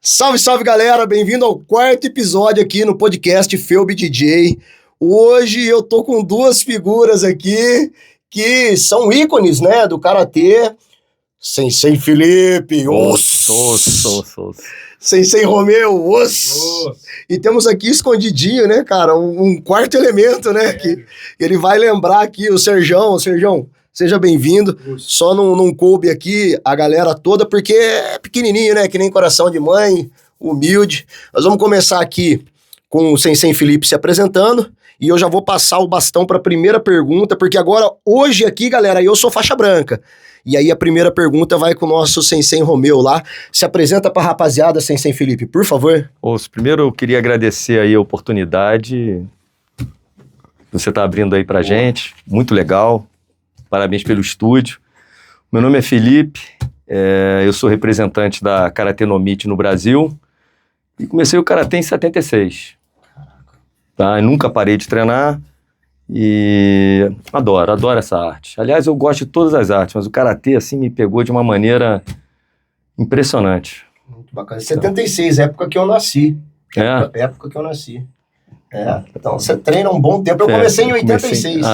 Salve, salve, galera! Bem-vindo ao quarto episódio aqui no podcast Felby DJ. Hoje eu tô com duas figuras aqui que são ícones, né, do karatê. Sensei Felipe, Sensei Romeu, E temos aqui escondidinho, né, cara, um quarto elemento, né, que ele vai lembrar aqui, o Serjão. Serjão, seja bem-vindo. Só não coube aqui a galera toda, porque é pequenininho, né, que nem coração de mãe, humilde. Nós vamos começar aqui com o Sensei Felipe se apresentando, e eu já vou passar o bastão para a primeira pergunta, porque agora, hoje aqui, galera, eu sou faixa branca. E aí a primeira pergunta vai com o nosso Sensei Romeu lá. Se apresenta pra rapaziada, Sensei Felipe, por favor. Primeiro eu queria agradecer aí a oportunidade que você tá abrindo aí pra gente. Muito legal. Parabéns pelo estúdio. Meu nome é Felipe, eu sou representante da Karatê no Meet no Brasil e comecei o Karatê em 76. Tá? Eu nunca parei de treinar. E adoro essa arte. Aliás, eu gosto de todas as artes, mas o karatê assim me pegou de uma maneira impressionante. Muito bacana. 76, época que eu nasci. Época que eu nasci. Então você treina um bom tempo. Eu comecei em 86.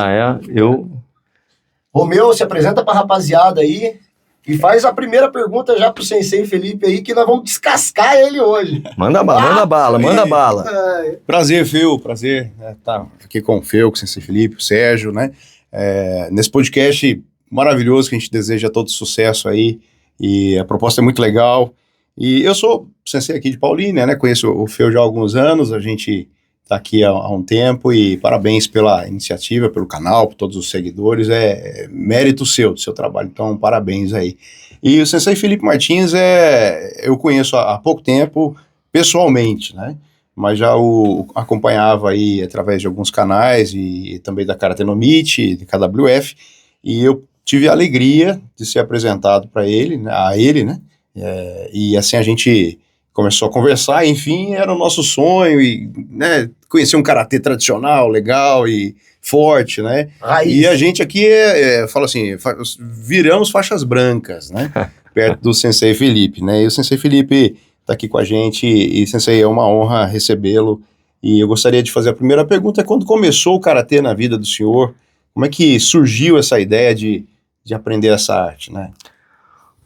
Romeu, se apresenta pra rapaziada aí e faz a primeira pergunta já pro Sensei Felipe aí, que nós vamos descascar ele hoje. Manda bala. Prazer, Feu, prazer estar aqui com o Feu, com o Sensei Felipe, o Sérgio, né? Nesse podcast maravilhoso que a gente deseja todo sucesso aí, e a proposta é muito legal. E eu sou Sensei aqui de Paulínia, né? Conheço o Feu já há alguns anos, a gente tá aqui há um tempo, e parabéns pela iniciativa, pelo canal, por todos os seguidores, é mérito seu, do seu trabalho, então parabéns aí. E o Sensei Felipe Martins eu conheço há pouco tempo, pessoalmente, né, mas já o acompanhava aí através de alguns canais, e também da Karatê no Meet, de KWF, e eu tive a alegria de ser apresentado a ele, né, e assim a gente começou a conversar, enfim, era o nosso sonho, e, né, conhecer um karatê tradicional, legal e forte, né? E a gente aqui fala assim, viramos faixas brancas, né? Perto do Sensei Felipe, né? E o Sensei Felipe tá aqui com a gente, e Sensei, é uma honra recebê-lo. E eu gostaria de fazer a primeira pergunta: quando começou o karatê na vida do senhor? Como é que surgiu essa ideia de aprender essa arte, né?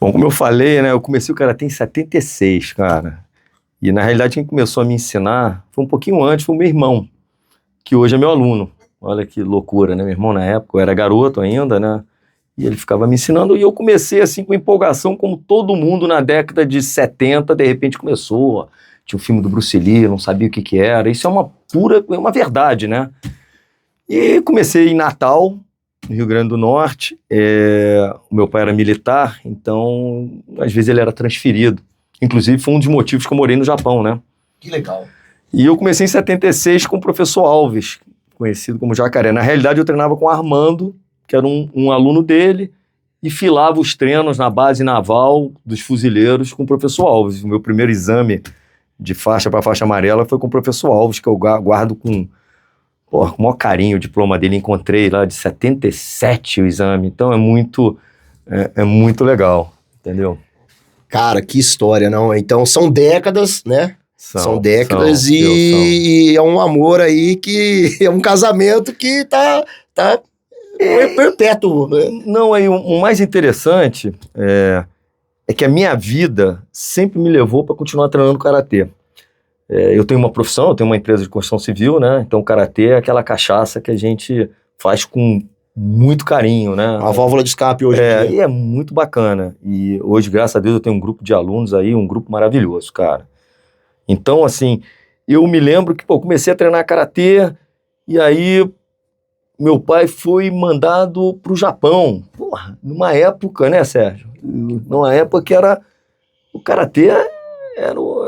Bom, como eu falei, né, eu comecei o karatê em 76, cara. E na realidade quem começou a me ensinar foi um pouquinho antes, foi o meu irmão, que hoje é meu aluno. Olha que loucura, né? Meu irmão na época, eu era garoto ainda, né? E ele ficava me ensinando, e eu comecei assim com empolgação, como todo mundo na década de 70, de repente começou. Tinha um filme do Bruce Lee, eu não sabia o que era. Isso é uma verdade, né? E comecei em Natal, no Rio Grande do Norte. O meu pai era militar, então às vezes ele era transferido. Inclusive foi um dos motivos que eu morei no Japão, né? Que legal. E eu comecei em 76 com o professor Alves, conhecido como Jacaré. Na realidade eu treinava com o Armando, que era um aluno dele, e filava os treinos na base naval dos fuzileiros com o professor Alves. O meu primeiro exame de faixa para faixa amarela foi com o professor Alves, que eu guardo com o maior carinho o diploma dele. Encontrei lá de 77 o exame. Então é muito legal, entendeu? Cara, que história, não? Então são décadas, né? São décadas e é um amor aí que é um casamento que tá perpétuo, né? Não, aí o mais interessante é que a minha vida sempre me levou para continuar treinando karatê. Eu tenho uma profissão, eu tenho uma empresa de construção civil, né? Então o karatê é aquela cachaça que a gente faz com muito carinho, né? A válvula de escape hoje. E é muito bacana. E hoje, graças a Deus, eu tenho um grupo de alunos aí, um grupo maravilhoso, cara. Então, assim, eu me lembro que, comecei a treinar karatê, e aí meu pai foi mandado pro Japão. Porra, numa época, né, Sérgio? Numa época que o karatê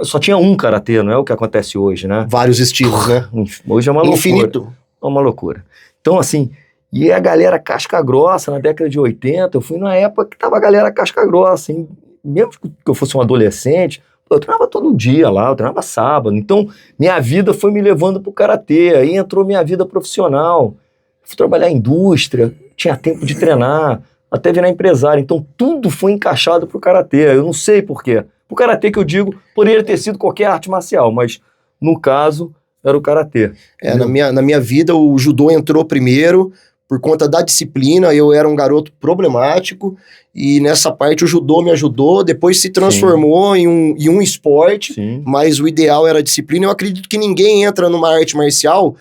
só tinha um karatê, não é o que acontece hoje, né? Vários estilos, né? Hoje é uma Infinito. loucura. É uma loucura. Então, assim, e a galera casca grossa, na década de 80, eu fui na época que tava a galera casca grossa, hein? Mesmo que eu fosse um adolescente, eu treinava todo dia lá, eu treinava sábado. Então, minha vida foi me levando pro karatê, aí entrou minha vida profissional. Fui trabalhar em indústria, tinha tempo de treinar, até virar empresário. Então, tudo foi encaixado pro karatê. Eu não sei por quê. O karatê que eu digo poderia ter sido qualquer arte marcial, mas no caso era o karatê. Na minha vida o judô entrou primeiro por conta da disciplina. Eu era um garoto problemático e nessa parte o judô me ajudou, depois se transformou em um esporte, mas o ideal era a disciplina. Eu acredito que ninguém entra numa arte marcial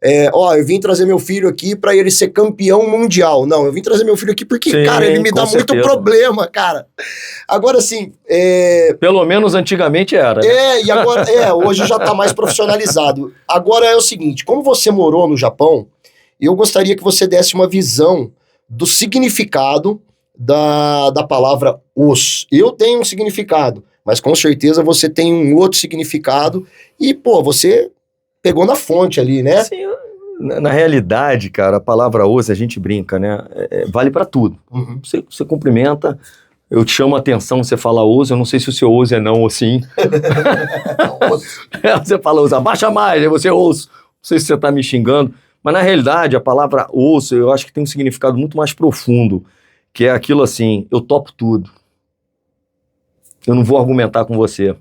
eu vim trazer meu filho aqui pra ele ser campeão mundial. Não, eu vim trazer meu filho aqui porque, cara, ele me dá muito problema, cara. Agora, assim... Pelo menos antigamente era. Né? E agora... hoje já tá mais profissionalizado. Agora é o seguinte, como você morou no Japão, eu gostaria que você desse uma visão do significado da palavra os. Eu tenho um significado, mas com certeza você tem um outro significado e, você pegou na fonte ali, né? Sim, na realidade, cara, a palavra os, a gente brinca, né? Vale pra tudo. Uhum. Você cumprimenta, eu te chamo a atenção, você fala os, eu não sei se o seu os é não ou sim. Você fala os, abaixa mais, aí você os. Não sei se você tá me xingando, mas na realidade a palavra os, eu acho que tem um significado muito mais profundo, que é aquilo assim, eu topo tudo. Eu não vou argumentar com você.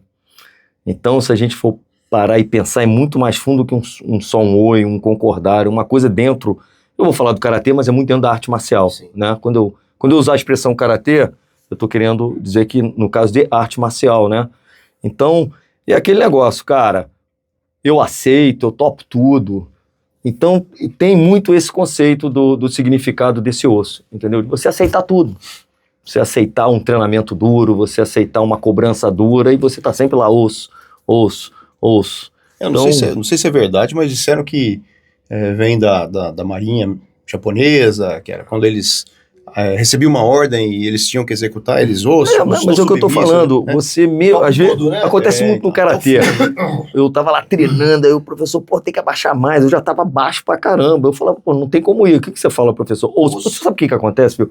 Então, se a gente for parar e pensar, é muito mais fundo que um só um oi, um concordar, uma coisa dentro. Eu vou falar do karatê, mas é muito dentro da arte marcial, né? Quando eu usar a expressão karatê, eu tô querendo dizer que no caso de arte marcial, né? Então, é aquele negócio, cara, eu aceito, eu topo tudo. Então, tem muito esse conceito do significado desse osso, entendeu? Você aceitar tudo. Você aceitar um treinamento duro, você aceitar uma cobrança dura, e você tá sempre lá, osso. Eu não sei se é verdade, mas disseram que vem da marinha japonesa, que era quando eles recebiam uma ordem e eles tinham que executar, eles mas é o que eu tô falando, né? Você às vezes, né? Acontece muito no karatê. Eu tava lá treinando, aí o professor, tem que abaixar mais, eu já tava baixo pra caramba. Eu falava, não tem como ir. O que você fala, professor? Você sabe o que acontece, viu?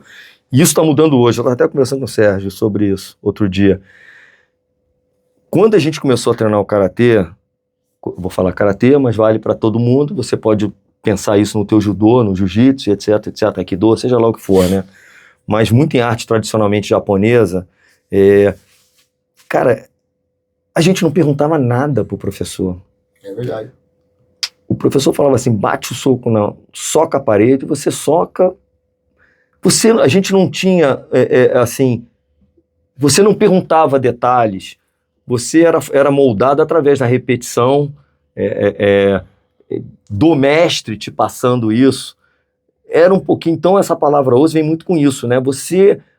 E isso tá mudando hoje. Eu tava até conversando com o Sérgio sobre isso outro dia. Quando a gente começou a treinar o karatê, vou falar karatê, mas vale para todo mundo, você pode pensar isso no teu judô, no jiu-jitsu, etc, aikido, seja lá o que for, né? Mas muito em arte tradicionalmente japonesa, cara, a gente não perguntava nada pro professor. É verdade. O professor falava assim, bate o soco, soca a parede, você soca. A gente não tinha, assim, você não perguntava detalhes. Você era moldado através da repetição, do mestre te passando isso. Era um pouquinho, então essa palavra hoje vem muito com isso, né?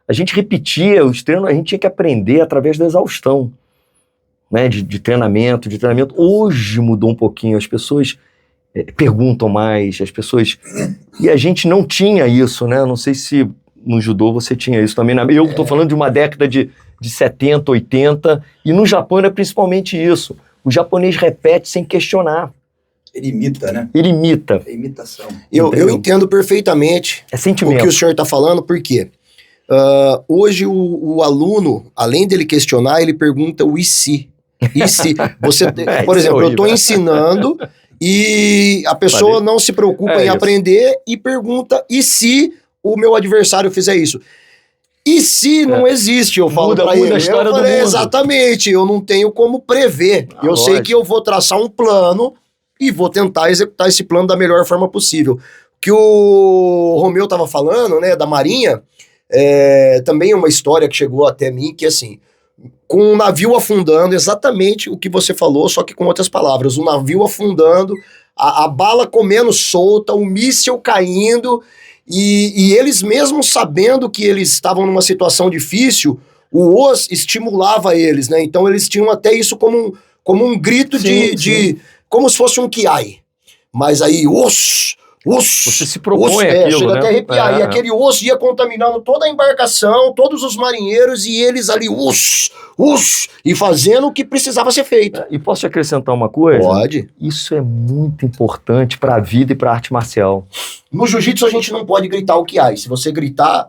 A gente repetia os treinos, a gente tinha que aprender através da exaustão, né? De treinamento. Hoje mudou um pouquinho, as pessoas perguntam mais, as pessoas... E a gente não tinha isso, né? Não sei se no judô você tinha isso também. Eu estou falando de uma década de 70, 80, e no Japão era principalmente isso. O japonês repete sem questionar. Ele imita, né? Ele imita. É imitação. Eu entendo perfeitamente sentimento. O que o senhor está falando, porque hoje o aluno, além dele questionar, ele pergunta o e se? E se? Por exemplo, eu estou ensinando e a pessoa não se preocupa em aprender e pergunta, e se o meu adversário fizer isso? E se não existe, eu falo pra ele. A história do mundo. Exatamente, eu não tenho como prever. Eu sei que eu vou traçar um plano e vou tentar executar esse plano da melhor forma possível. Que o Romeu tava falando, né, da Marinha, também é uma história que chegou até mim, que assim, com um navio afundando, exatamente o que você falou, só que com outras palavras, o navio afundando, a bala comendo solta, o míssil caindo... E eles mesmo sabendo que eles estavam numa situação difícil, o os estimulava eles, né? Então eles tinham até isso como um grito sim. Como se fosse um kiai. Mas aí, você se propõe aquilo, chega né? até a arrepiar. E aquele osso ia contaminando toda a embarcação, todos os marinheiros, e eles ali, e fazendo o que precisava ser feito. E posso te acrescentar uma coisa? Pode. Isso é muito importante para a vida e para a arte marcial. No jiu-jitsu a gente não pode gritar o kiai. Se você gritar,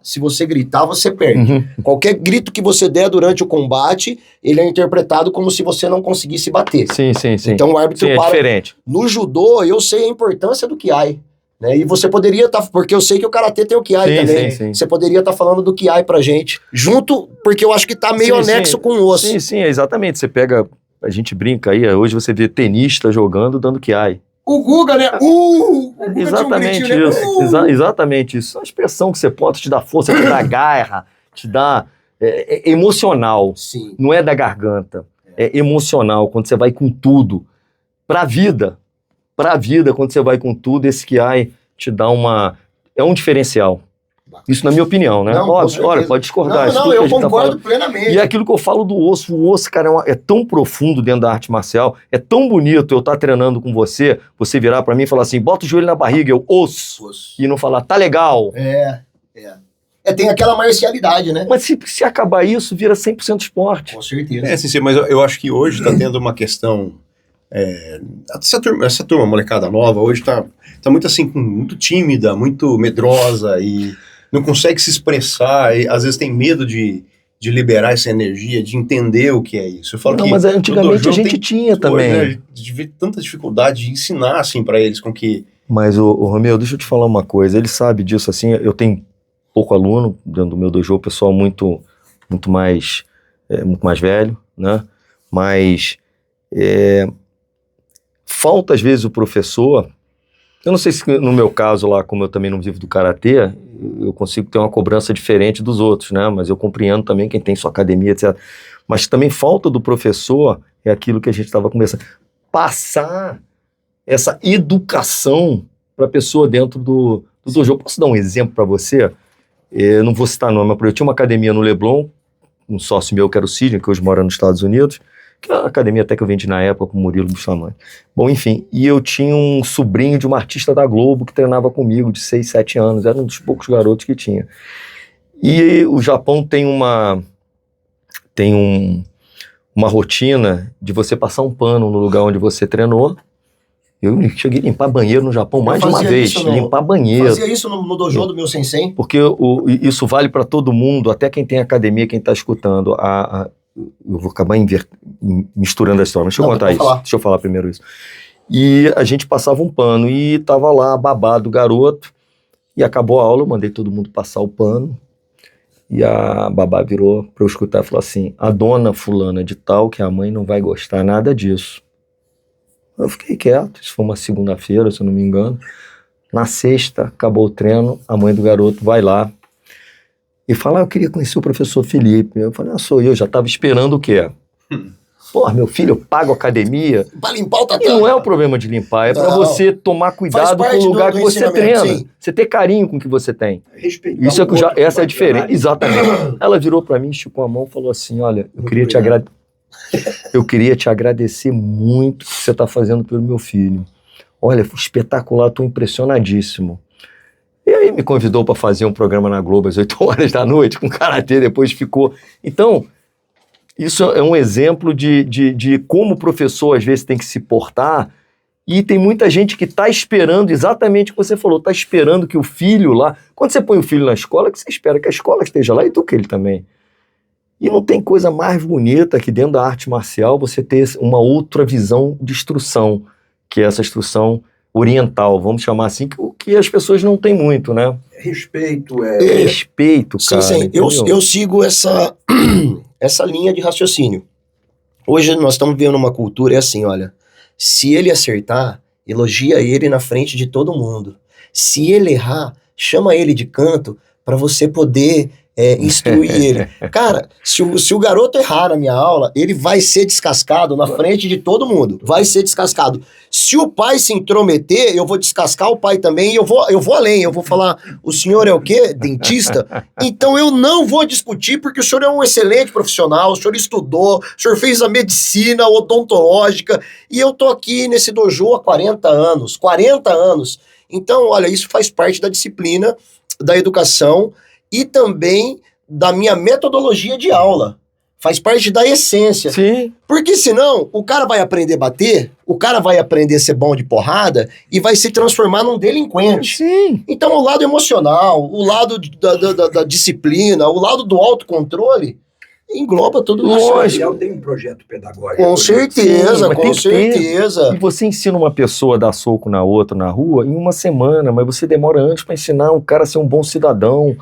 você perde. Uhum. Qualquer grito que você der durante o combate, ele é interpretado como se você não conseguisse bater. Sim. Então o árbitro para. É diferente. No judô, eu sei a importância do kiai. Né? E você poderia estar, porque eu sei que o Karatê tem o Kiai também, sim. você poderia estar falando do Kiai pra gente, junto, porque eu acho que tá meio anexo com o osso. Sim, exatamente, você pega, a gente brinca aí, hoje você vê tenista jogando dando Kiai. O Guga, né? O Guga exatamente tinha um isso, exatamente isso. A expressão que você bota te dá força, te dá garra, te dá emocional. Sim. Não é da garganta, é emocional, quando você vai com tudo. Pra vida, quando você vai com tudo, esse Kiai te dá é um diferencial. Isso na minha opinião, né? Não, Óbvio, olha, pode discordar. Não, eu concordo plenamente. E é aquilo que eu falo do osso. O osso, cara, é tão profundo dentro da arte marcial, é tão bonito eu estar treinando com você virar pra mim e falar assim, bota o joelho na barriga, eu osso. E não falar, tá legal. Tem aquela marcialidade, né? Mas se acabar isso, vira 100% esporte. Com certeza. Sim, mas eu acho que hoje tá tendo uma questão... essa turma, molecada nova, hoje tá muito assim, muito tímida, muito medrosa e não consegue se expressar, e às vezes tem medo de liberar essa energia, de entender o que é isso. Eu falo não, que mas antigamente a gente tinha também. Hoje, né, de ver tanta dificuldade de ensinar assim pra eles com que... Mas o Romeu, deixa eu te falar uma coisa, ele sabe disso assim, eu tenho pouco aluno dentro do meu dojo, o pessoal muito mais velho, né? Mas falta às vezes o professor. Eu não sei se no meu caso lá, como eu também não vivo do Karatê, eu consigo ter uma cobrança diferente dos outros, né? Mas eu compreendo também quem tem sua academia, etc. Mas também falta do professor é aquilo que a gente estava conversando. Passar essa educação para a pessoa dentro do dojo. Eu posso dar um exemplo para você? Eu não vou citar nome, mas eu tinha uma academia no Leblon, um sócio meu que era o Sidney, que hoje mora nos Estados Unidos, que é a academia até que eu vendi na época com o Murilo Bustamante. Bom, enfim, e eu tinha um sobrinho de uma artista da Globo que treinava comigo de 6, 7 anos, era um dos poucos garotos que tinha. E o Japão tem uma rotina de você passar um pano no lugar onde você treinou. Eu cheguei a limpar banheiro no Japão mais de uma vez, limpar banheiro. Fazia isso no dojo do meu sensei. Porque isso vale para todo mundo, até quem tem academia, quem está escutando. Eu vou acabar misturando a história, mas deixa eu contar isso. Deixa eu falar primeiro isso. E a gente passava um pano e tava lá babado o garoto, e acabou a aula, eu mandei todo mundo passar o pano, e a babá virou para eu escutar e falou assim, a dona fulana de tal, que a mãe não vai gostar nada disso. Eu fiquei quieto, isso foi uma segunda-feira, se eu não me engano. Na sexta, acabou o treino, a mãe do garoto vai lá, e fala, eu queria conhecer o professor Felipe. Eu falei, sou eu, já estava esperando o quê? Porra, meu filho, eu pago academia. Pra limpar o tatame. E não é o problema de limpar, é para você tomar cuidado com o lugar que você treina. Sim. Você ter carinho com o que você tem. Respeitar. Isso essa é a diferença. Exatamente. Ela virou para mim, esticou a mão e falou assim, olha, eu queria te agradecer muito o que você está fazendo pelo meu filho. Olha, foi espetacular, estou impressionadíssimo. E aí me convidou para fazer um programa na Globo às 8 horas da noite, com Karatê, depois ficou... Então, isso é um exemplo de como o professor às vezes tem que se portar, e tem muita gente que está esperando exatamente o que você falou, está esperando que o filho lá... Quando você põe o filho na escola, que você espera que a escola esteja lá e eduque ele também. E não tem coisa mais bonita que dentro da arte marcial você ter uma outra visão de instrução, que é essa instrução oriental, vamos chamar assim, que as pessoas não têm muito, né? Respeito, Respeito, cara. Sim, eu sigo essa linha de raciocínio. Hoje nós estamos vivendo uma cultura, assim, olha, se ele acertar, elogia ele na frente de todo mundo. Se ele errar, chama ele de canto para você poder instruir ele. Cara, se o garoto errar na minha aula, ele vai ser descascado na frente de todo mundo. Vai ser descascado. Se o pai se intrometer, eu vou descascar o pai também e eu vou além. Eu vou falar, o senhor é o quê? Dentista? Então eu não vou discutir porque o senhor é um excelente profissional, o senhor estudou, o senhor fez a medicina odontológica e eu tô aqui nesse dojo há 40 anos. 40 anos. Então, olha, isso faz parte da disciplina, da educação e também da minha metodologia de aula. Faz parte da essência. Sim. Porque senão, o cara vai aprender a bater, o cara vai aprender a ser bom de porrada e vai se transformar num delinquente. Sim. Então, o lado emocional, o lado da disciplina, o lado do autocontrole, engloba tudo Lógico. Eu tenho um projeto pedagógico. Com certeza, mas com tem que ter. certeza. E você ensina uma pessoa a dar soco na outra na rua em uma semana, mas você demora anos para ensinar um cara a ser um bom cidadão,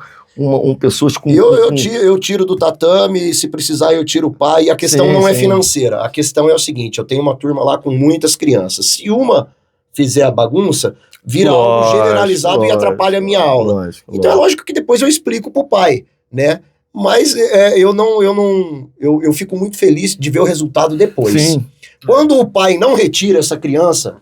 pessoas com... Eu tiro do tatame, se precisar eu tiro o pai, e a questão Sim, não é sim. financeira, a questão é o seguinte, eu tenho uma turma lá com muitas crianças, se uma fizer a bagunça, vira algo generalizado e atrapalha a minha aula. Então é lógico que depois eu explico pro pai, né? Mas eu fico muito feliz de ver o resultado depois. Sim. Quando o pai não retira essa criança,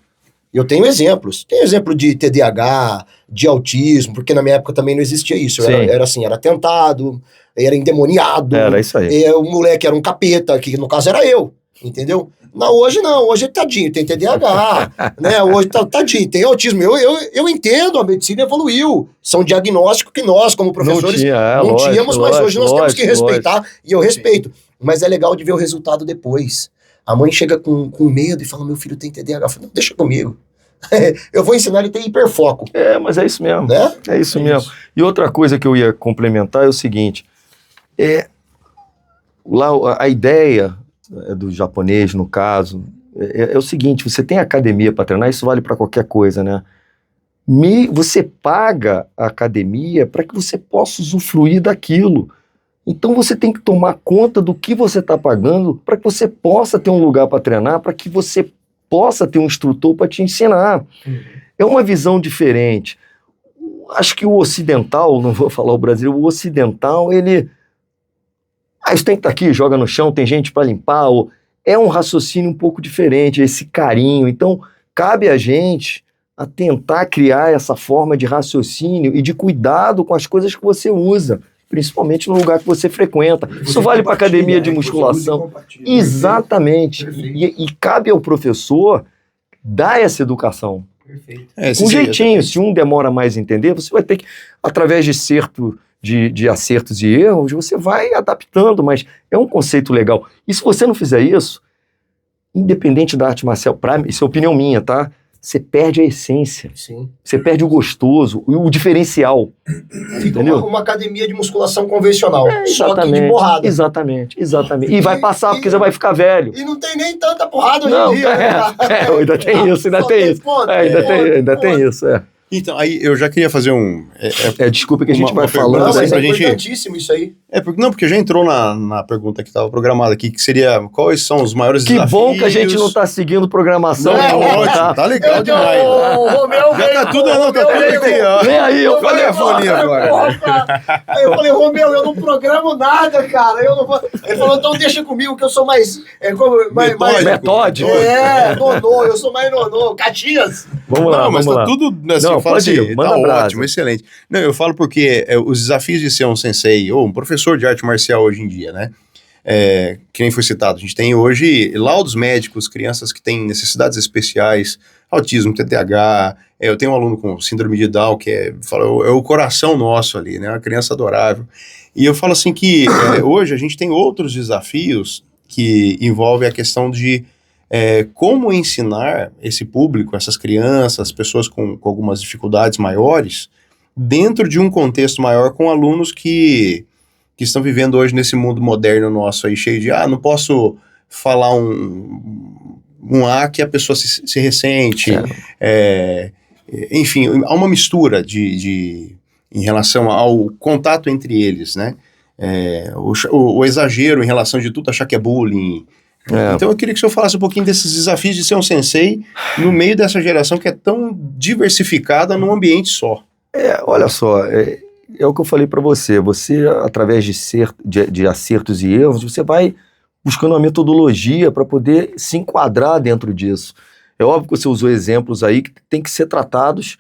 eu tenho exemplos. Tem exemplo de TDAH, de autismo, porque na minha época também não existia isso. Era assim, era tentado, era endemoniado. Era isso aí. O moleque era um capeta, que no caso era eu, entendeu? Hoje não, hoje tadinho, tem TDAH, né? Hoje tadinho, tem autismo. Eu entendo, a medicina evoluiu. São diagnósticos que nós, como professores, não tínhamos, mas hoje nós temos que respeitar, e eu respeito. Mas é legal de ver o resultado depois. A mãe chega com medo e fala, meu filho tem TDAH. Eu falo, não, deixa comigo. Eu vou ensinar ele a ter hiperfoco. Mas é isso mesmo. Né? É isso mesmo. E outra coisa que eu ia complementar é o seguinte, lá a ideia do japonês, no caso, é o seguinte, você tem academia para treinar, isso vale para qualquer coisa, né? Você paga a academia para que você possa usufruir daquilo. Então você tem que tomar conta do que você está pagando para que você possa ter um lugar para treinar, para que você possa ter um instrutor para te ensinar. É uma visão diferente. Acho que o ocidental, não vou falar o Brasil, o ocidental, ele... isso tem que estar aqui, joga no chão, tem gente para limpar. É um raciocínio um pouco diferente, esse carinho. Então, cabe a gente a tentar criar essa forma de raciocínio e de cuidado com as coisas que você usa, principalmente no lugar que você frequenta. Isso vale para academia de musculação. Exatamente. E cabe ao professor dar essa educação. Perfeito. Com jeitinho. Se um demora mais a entender, você vai ter que, através de acertos e erros, você vai adaptando, mas é um conceito legal. E se você não fizer isso, independente da arte marcial, isso é opinião minha, tá? Você perde a essência. Sim. Você perde o gostoso, o diferencial. Fica entendeu? uma academia de musculação convencional. Só que de Exatamente, porrada. exatamente. E vai passar porque você vai ficar velho. E não tem nem tanta porrada Não, hoje em dia. ainda tem isso, ainda tem isso. Ainda tem isso, Então, aí eu já queria fazer desculpa que a gente vai falando. Não, mas pra é gente... importantíssimo isso aí. Porque já entrou na pergunta que estava programada aqui, que seria quais são os maiores Que desafios... bom que a gente não está seguindo programação. Ótimo, tá legal demais. O Romeu Já tá tudo aqui, ó. Vem aí, eu falei a folhinha agora. Aí eu falei, Romeu, eu não programo nada, cara. Eu não vou... Ele falou, então deixa comigo que eu sou mais... Metódico. Nonô, eu sou mais nonô. Caxias. Vamos lá, mas tá tudo... Assim, não, eu falo pode assim, ir, manda brasa. Ótimo, excelente. Não, eu falo porque os desafios de ser um sensei ou um professor de arte marcial hoje em dia, né? Que nem foi citado, a gente tem hoje laudos médicos, crianças que têm necessidades especiais, autismo, TDAH, eu tenho um aluno com síndrome de Down, que é o coração nosso ali, né? Uma criança adorável. E eu falo assim que hoje a gente tem outros desafios que envolvem a questão de como ensinar esse público, essas crianças, pessoas com algumas dificuldades maiores, dentro de um contexto maior com alunos que estão vivendo hoje nesse mundo moderno nosso aí, cheio de, não posso falar um A que a pessoa se ressente, enfim, há uma mistura em relação ao contato entre eles, né? O exagero em relação de tudo achar que é bullying. Então eu queria que o senhor falasse um pouquinho desses desafios de ser um sensei no meio dessa geração que é tão diversificada num ambiente só. Olha só, é o que eu falei para você, através de acertos e erros, você vai buscando uma metodologia para poder se enquadrar dentro disso. É óbvio que você usou exemplos aí que tem que ser tratados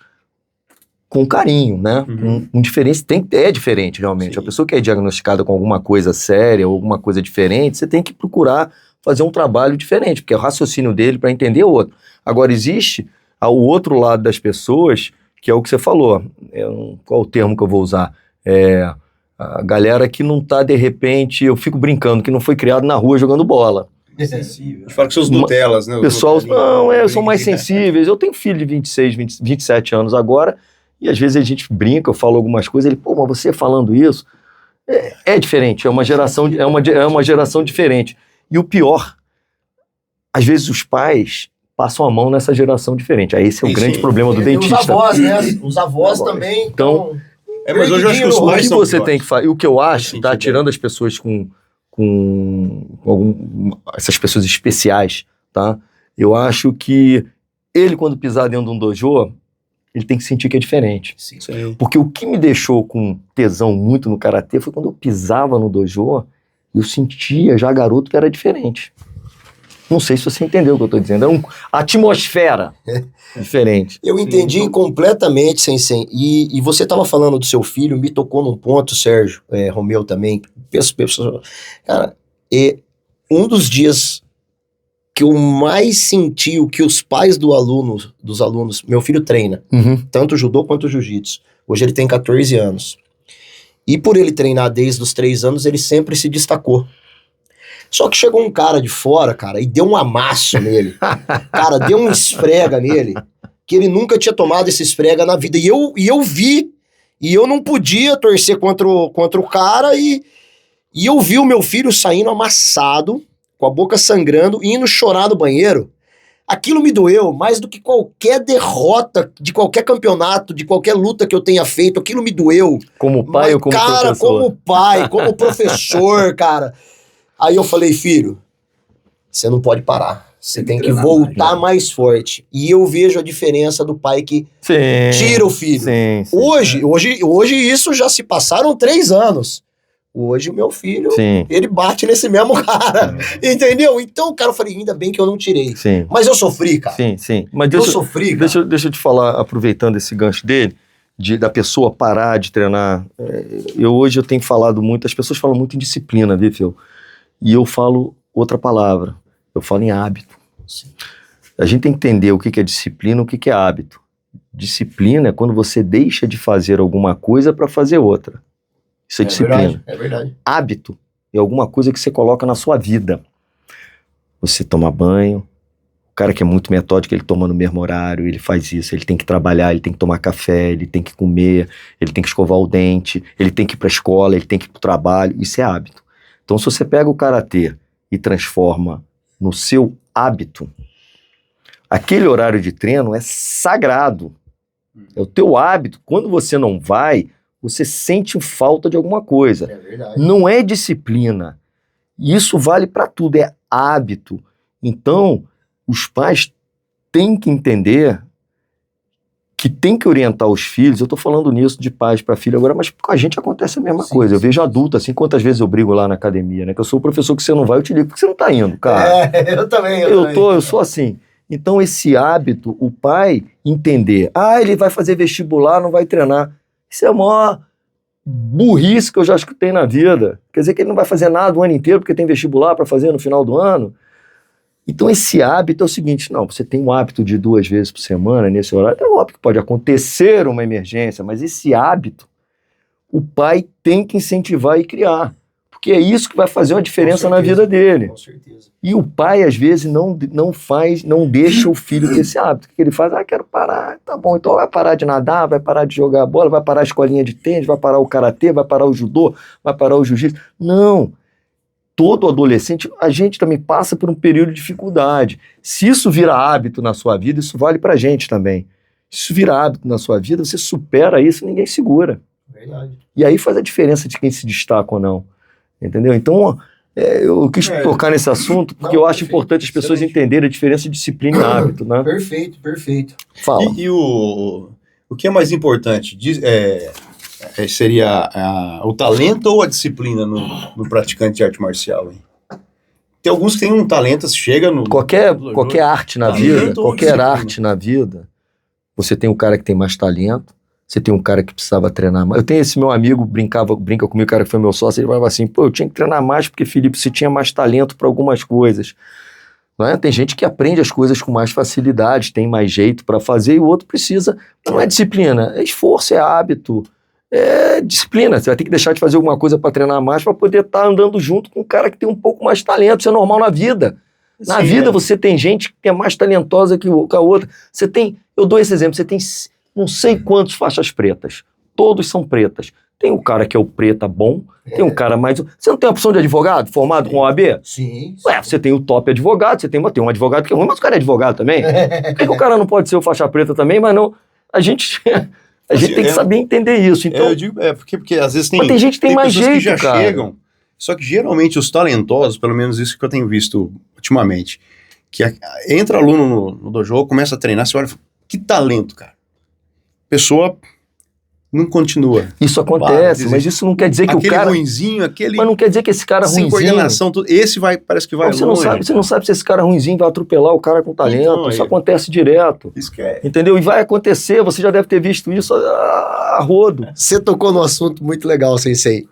com carinho, né? Com diferença, é diferente realmente. Sim. A pessoa que é diagnosticada com alguma coisa séria ou alguma coisa diferente, você tem que procurar fazer um trabalho diferente, porque é o raciocínio dele para entender o outro. Agora, existe o outro lado das pessoas, que é o que você falou. Qual o termo que eu vou usar? A galera que não tá, de repente, eu fico brincando, que não foi criado na rua jogando bola. A gente fala que são os Nutellas, né? Pessoal, são mais sensíveis. Eu tenho filho de 27 anos agora, e às vezes a gente brinca, eu falo algumas coisas, ele, mas você falando isso, É diferente, é uma geração diferente. E o pior, às vezes os pais passam a mão nessa geração diferente. Aí esse é o grande problema do dentista. Os avós, né? Os avós também. Então, mas hoje eu acho que os pais são você tem que fazer, o que eu acho, tá? sentido, Tirando as pessoas essas pessoas especiais, tá? Eu acho que ele, quando pisar dentro de um dojo, ele tem que sentir que é diferente. Sim. Porque o que me deixou com tesão muito no karatê foi quando eu pisava no dojo, eu sentia já garoto que era diferente. Não sei se você entendeu o que eu tô dizendo. É uma atmosfera diferente. Eu entendi completamente, Sensei. E você estava falando do seu filho, me tocou num ponto, Sérgio, Romeu também. Cara, um dos dias que eu mais senti o que os pais dos alunos, meu filho treina, tanto judô quanto jiu-jitsu. Hoje ele tem 14 anos. E por ele treinar desde os 3 anos, ele sempre se destacou. Só que chegou um cara de fora, cara, e deu um amasso nele. Cara, deu um esfrega nele, que ele nunca tinha tomado esse esfrega na vida. E eu vi, e eu não podia torcer contra o cara, e eu vi o meu filho saindo amassado, com a boca sangrando, indo chorar no banheiro. Aquilo me doeu mais do que qualquer derrota de qualquer campeonato, de qualquer luta que eu tenha feito. Aquilo me doeu. Como pai ou como professor? Cara, como pai, como professor, cara. Aí eu falei, filho, você não pode parar. Você tem que voltar mais forte. E eu vejo a diferença do pai que tira o filho. Sim. Hoje isso já se passaram 3 anos. Hoje o meu filho, ele bate nesse mesmo cara. Entendeu? Então, cara, eu falei, ainda bem que eu não tirei. Sim. Mas eu sofri, cara. Sim. Mas eu sofri, cara. Deixa eu te falar, aproveitando esse gancho dele, da pessoa parar de treinar. Hoje eu tenho falado muito, as pessoas falam muito em disciplina, viu, Phil? E eu falo outra palavra, eu falo em hábito. Sim. A gente tem que entender o que é disciplina, o que é hábito. Disciplina é quando você deixa de fazer alguma coisa para fazer outra. Isso é disciplina. É verdade. Hábito é alguma coisa que você coloca na sua vida. Você toma banho, o cara que é muito metódico, ele toma no mesmo horário, ele faz isso, ele tem que trabalhar, ele tem que tomar café, ele tem que comer, ele tem que escovar o dente, ele tem que ir para a escola, ele tem que ir para o trabalho, isso é hábito. Então, se você pega o karatê e transforma no seu hábito, aquele horário de treino é sagrado. É o teu hábito. Quando você não vai, você sente falta de alguma coisa. É verdade. Não é disciplina. Isso vale para tudo, é hábito. Então, os pais têm que entender que tem que orientar os filhos. Eu tô falando nisso de pais para filho agora, mas com a gente acontece a mesma coisa. Eu vejo adulto, assim, quantas vezes eu brigo lá na academia, né? Que eu sou o professor que você não vai, eu te ligo, porque você não tá indo, cara. Eu também. Eu sou assim. Então, esse hábito, o pai entender, ele vai fazer vestibular, não vai treinar. Isso é a maior burrice que eu já escutei na vida. Quer dizer que ele não vai fazer nada o ano inteiro porque tem vestibular para fazer no final do ano. Então, esse hábito é o seguinte, não, você tem um hábito de 2 vezes por semana nesse horário, é óbvio que pode acontecer uma emergência, mas esse hábito, o pai tem que incentivar e criar, porque é isso que vai fazer uma diferença na vida dele. Com certeza. E o pai, às vezes, não deixa o filho ter esse hábito. O que ele faz? Quero parar, tá bom, então vai parar de nadar, vai parar de jogar bola, vai parar a escolinha de tênis, vai parar o karatê, vai parar o judô, vai parar o jiu-jitsu. Não. Todo adolescente, a gente também passa por um período de dificuldade. Se isso vira hábito na sua vida, isso vale pra gente também. Se isso vira hábito na sua vida, você supera isso, ninguém segura. Verdade. E aí faz a diferença de quem se destaca ou não. Entendeu? Então, eu quis tocar nesse assunto, porque eu acho importante as pessoas entenderem a diferença de disciplina e hábito, né? Perfeito. Fala. E o que é mais importante? Seria o talento ou a disciplina no praticante de arte marcial, hein? Tem alguns que têm um talento, chega no... Qualquer arte na vida, qualquer arte na vida, você tem um cara que tem mais talento, você tem um cara que precisava treinar mais. Eu tenho esse meu amigo, brinca comigo, o cara que foi meu sócio, ele falava assim, eu tinha que treinar mais porque, Felipe, você tinha mais talento para algumas coisas. Não é? Tem gente que aprende as coisas com mais facilidade, tem mais jeito para fazer, e o outro precisa. Não é disciplina, é esforço, é hábito, é disciplina. Você vai ter que deixar de fazer alguma coisa para treinar mais para poder estar andando junto com um cara que tem um pouco mais de talento. Isso é normal na vida. Na vida você tem gente que é mais talentosa que a outra. Eu dou esse exemplo, você tem não sei quantas faixas pretas. Todos são pretas. Tem o cara que é o preta bom, tem um cara mais... Você não tem a opção de advogado formado com OAB? Sim. Ué, você tem o top advogado, você tem um advogado que é ruim, mas o cara é advogado também. Por que o cara não pode ser o faixa preta também, mas não... A gente tem que saber entender isso. Então, eu digo, porque às vezes mas tem gente que tem mais pessoas jeito, que já cara. chegam, só que geralmente os talentosos, pelo menos isso que eu tenho visto ultimamente, que entra aluno no dojo, começa a treinar, você olha e fala, que talento, cara. Pessoa não continua. Isso acontece, mas isso não quer dizer que o cara... Aquele ruinzinho, Mas não quer dizer que esse cara sem ruinzinho... coordenação, esse parece que vai você longe. Você não sabe se esse cara ruinzinho vai atropelar o cara com talento. Então, isso acontece direto. Isso que é... Entendeu? E vai acontecer, você já deve ter visto isso a rodo. Você tocou num assunto muito legal, Sensei.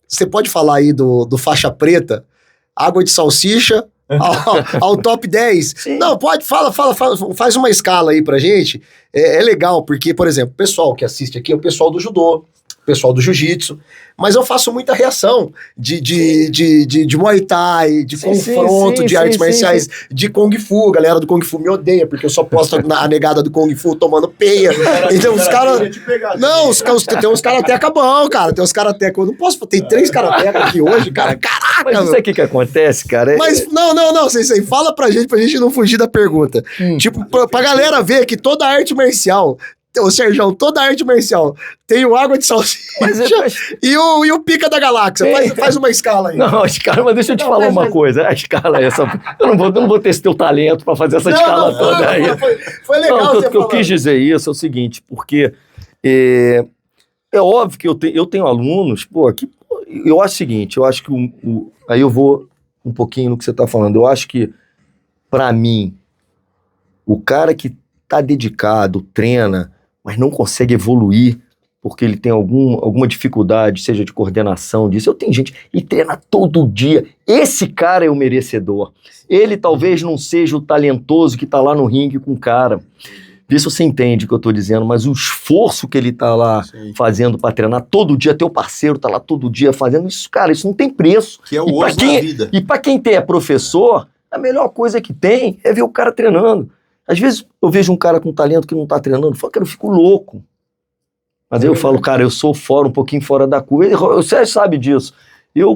Você pode falar aí do faixa preta, água de salsicha, ao top 10? Sim. Não, pode, fala, faz uma escala aí pra gente. É legal, porque, por exemplo, o pessoal que assiste aqui é o pessoal do judô, o pessoal do jiu-jitsu, mas eu faço muita reação de Muay Thai, de confronto, de artes marciais, de Kung Fu. A galera do Kung Fu me odeia, porque eu só posto a negada do Kung Fu tomando peia. Então os caras... Não, tem uns karateca bom, cara. Tem uns karateca... Eu não posso... Tem 3 karateca aqui hoje, cara. Caraca, mas isso aqui que acontece, cara... Mas, não, Sensei, fala pra gente não fugir da pergunta. Tipo, pra galera ver que toda arte marcial... Ô, Sérgio, toda arte marcial tem o água de salsicha e o pica da galáxia. Faz uma escala aí. Não, a escala, mas deixa eu te falar uma coisa. A escala é essa. Eu não vou ter esse teu talento pra fazer essa escala toda aí. Foi legal você falar. O que eu quis dizer isso é o seguinte, porque é óbvio que eu tenho alunos, que eu acho o seguinte, eu acho que aí eu vou um pouquinho no que você tá falando. Eu acho que, pra mim, o cara que tá dedicado, treina, mas não consegue evoluir porque ele tem alguma dificuldade, seja de coordenação disso. Eu tenho gente e treina todo dia. Esse cara é o merecedor. Ele talvez não seja o talentoso que tá lá no ringue com o cara. Vê se você entende o que eu tô dizendo, mas o esforço que ele tá lá fazendo para treinar todo dia, teu parceiro tá lá todo dia fazendo isso, cara, isso não tem preço. Que é o osso da vida. E para quem é professor, a melhor coisa que tem é ver o cara treinando. Às vezes eu vejo um cara com talento que não tá treinando, eu fico louco. Mas aí eu falo, cara, eu sou um pouquinho fora da curva. Você sabe disso.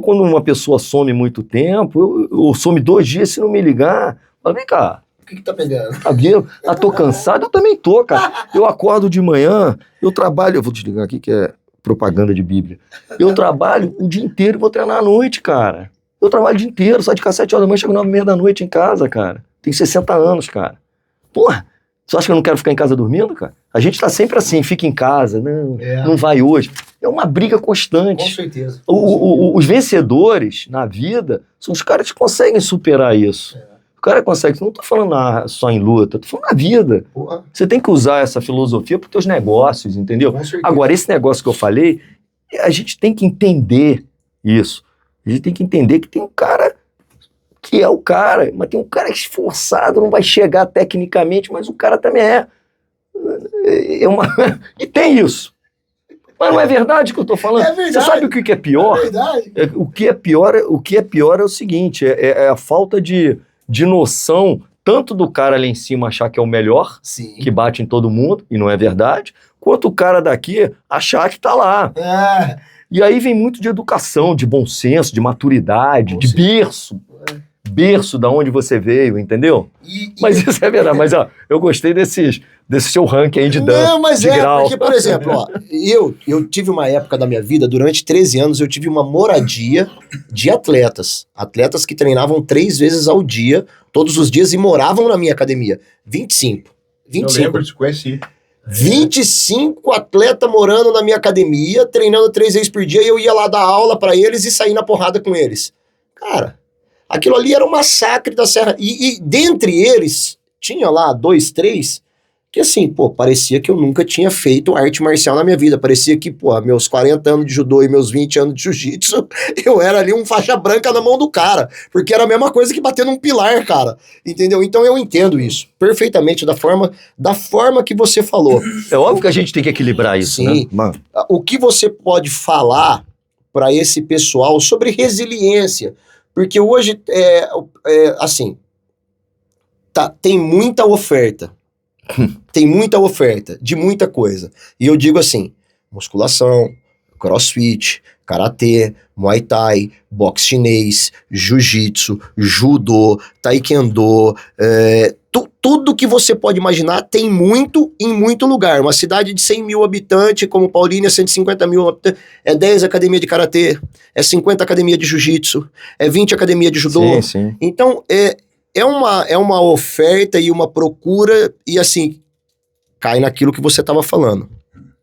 Quando uma pessoa some muito tempo, eu some 2 dias se não me ligar. Mas vem cá. O que tá pegando? Tô cansado? Eu também tô, cara. Eu acordo de manhã, eu trabalho... Eu vou desligar aqui que é propaganda de Bíblia. Eu trabalho o dia inteiro e vou treinar à noite, cara. Eu trabalho o dia inteiro, saio de casa 7 horas da manhã, chego 9h30 da noite em casa, cara. Tenho 60 anos, cara. Porra, você acha que eu não quero ficar em casa dormindo, cara? A gente tá sempre assim, fica em casa, não vai hoje. É uma briga constante. Com certeza. Os vencedores na vida são os caras que conseguem superar isso. O cara consegue, não tô falando só em luta, tô falando na vida. Porra. Você tem que usar essa filosofia para os teus negócios, entendeu? Agora, esse negócio que eu falei, a gente tem que entender isso. A gente tem que entender que tem um cara... que é o cara, mas tem um cara esforçado, não vai chegar tecnicamente, mas o cara também e tem isso. Mas não é verdade que eu tô falando? É verdade. Você sabe o que é pior? É verdade. O que é pior é o seguinte, é a falta de noção, tanto do cara lá em cima achar que é o melhor, Sim. que bate em todo mundo, e não é verdade, quanto o cara daqui achar que tá lá. E aí vem muito de educação, de bom senso, de maturidade, de berço. Berço da onde você veio, entendeu? Mas isso é verdade. Mas, eu gostei desse seu ranking aí de grau. Não, mas porque, por exemplo, eu tive uma época da minha vida, durante 13 anos, eu tive uma moradia de atletas. Atletas que treinavam 3 vezes ao dia, todos os dias, e moravam na minha academia. 25. Eu lembro, te conheci. 25 atletas morando na minha academia, treinando 3 vezes por dia, e eu ia lá dar aula pra eles e sair na porrada com eles. Cara... Aquilo ali era um massacre da Serra. E dentre eles, tinha lá 2, 3, que assim, parecia que eu nunca tinha feito arte marcial na minha vida. Parecia que, meus 40 anos de judô e meus 20 anos de jiu-jitsu, eu era ali um faixa branca na mão do cara. Porque era a mesma coisa que bater num pilar, cara. Entendeu? Então eu entendo isso perfeitamente da forma que você falou. É óbvio que a gente tem que equilibrar isso, sim, né? Mano. O que você pode falar para esse pessoal sobre resiliência? Porque hoje, assim, tem muita oferta. Tem muita oferta de muita coisa. E eu digo assim, musculação, crossfit, karatê, muay thai, boxe chinês, jiu-jitsu, judô, taekwondo, tudo que você pode imaginar tem muito em muito lugar. Uma cidade de 100 mil habitantes, como Paulínia, 150 mil habitantes, é 10 academias de karatê, é 50 academia de jiu-jitsu, é 20 academia de judô. Sim, sim. Então, é uma oferta e uma procura, e assim, cai naquilo que você estava falando,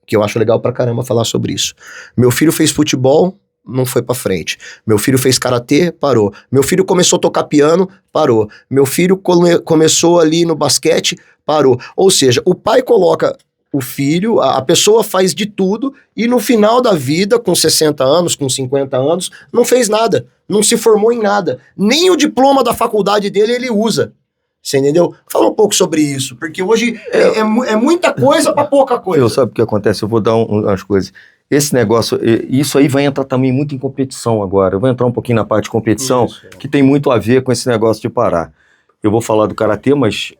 que eu acho legal pra caramba falar sobre isso. Meu filho fez futebol, não foi pra frente. Meu filho fez karatê, parou. Meu filho começou a tocar piano, parou. Meu filho começou ali no basquete, parou. Ou seja, o pai coloca o filho, a pessoa faz de tudo e no final da vida, com 60 anos, com 50 anos, não fez nada, não se formou em nada. Nem o diploma da faculdade dele ele usa. Você entendeu? Fala um pouco sobre isso, porque hoje é muita coisa pra pouca coisa. Eu sabe o que acontece? Eu vou dar umas coisas. Esse negócio, isso aí vai entrar também muito em competição agora. Eu vou entrar um pouquinho na parte de competição, que tem muito a ver com esse negócio de parar. Eu vou falar do karatê, mas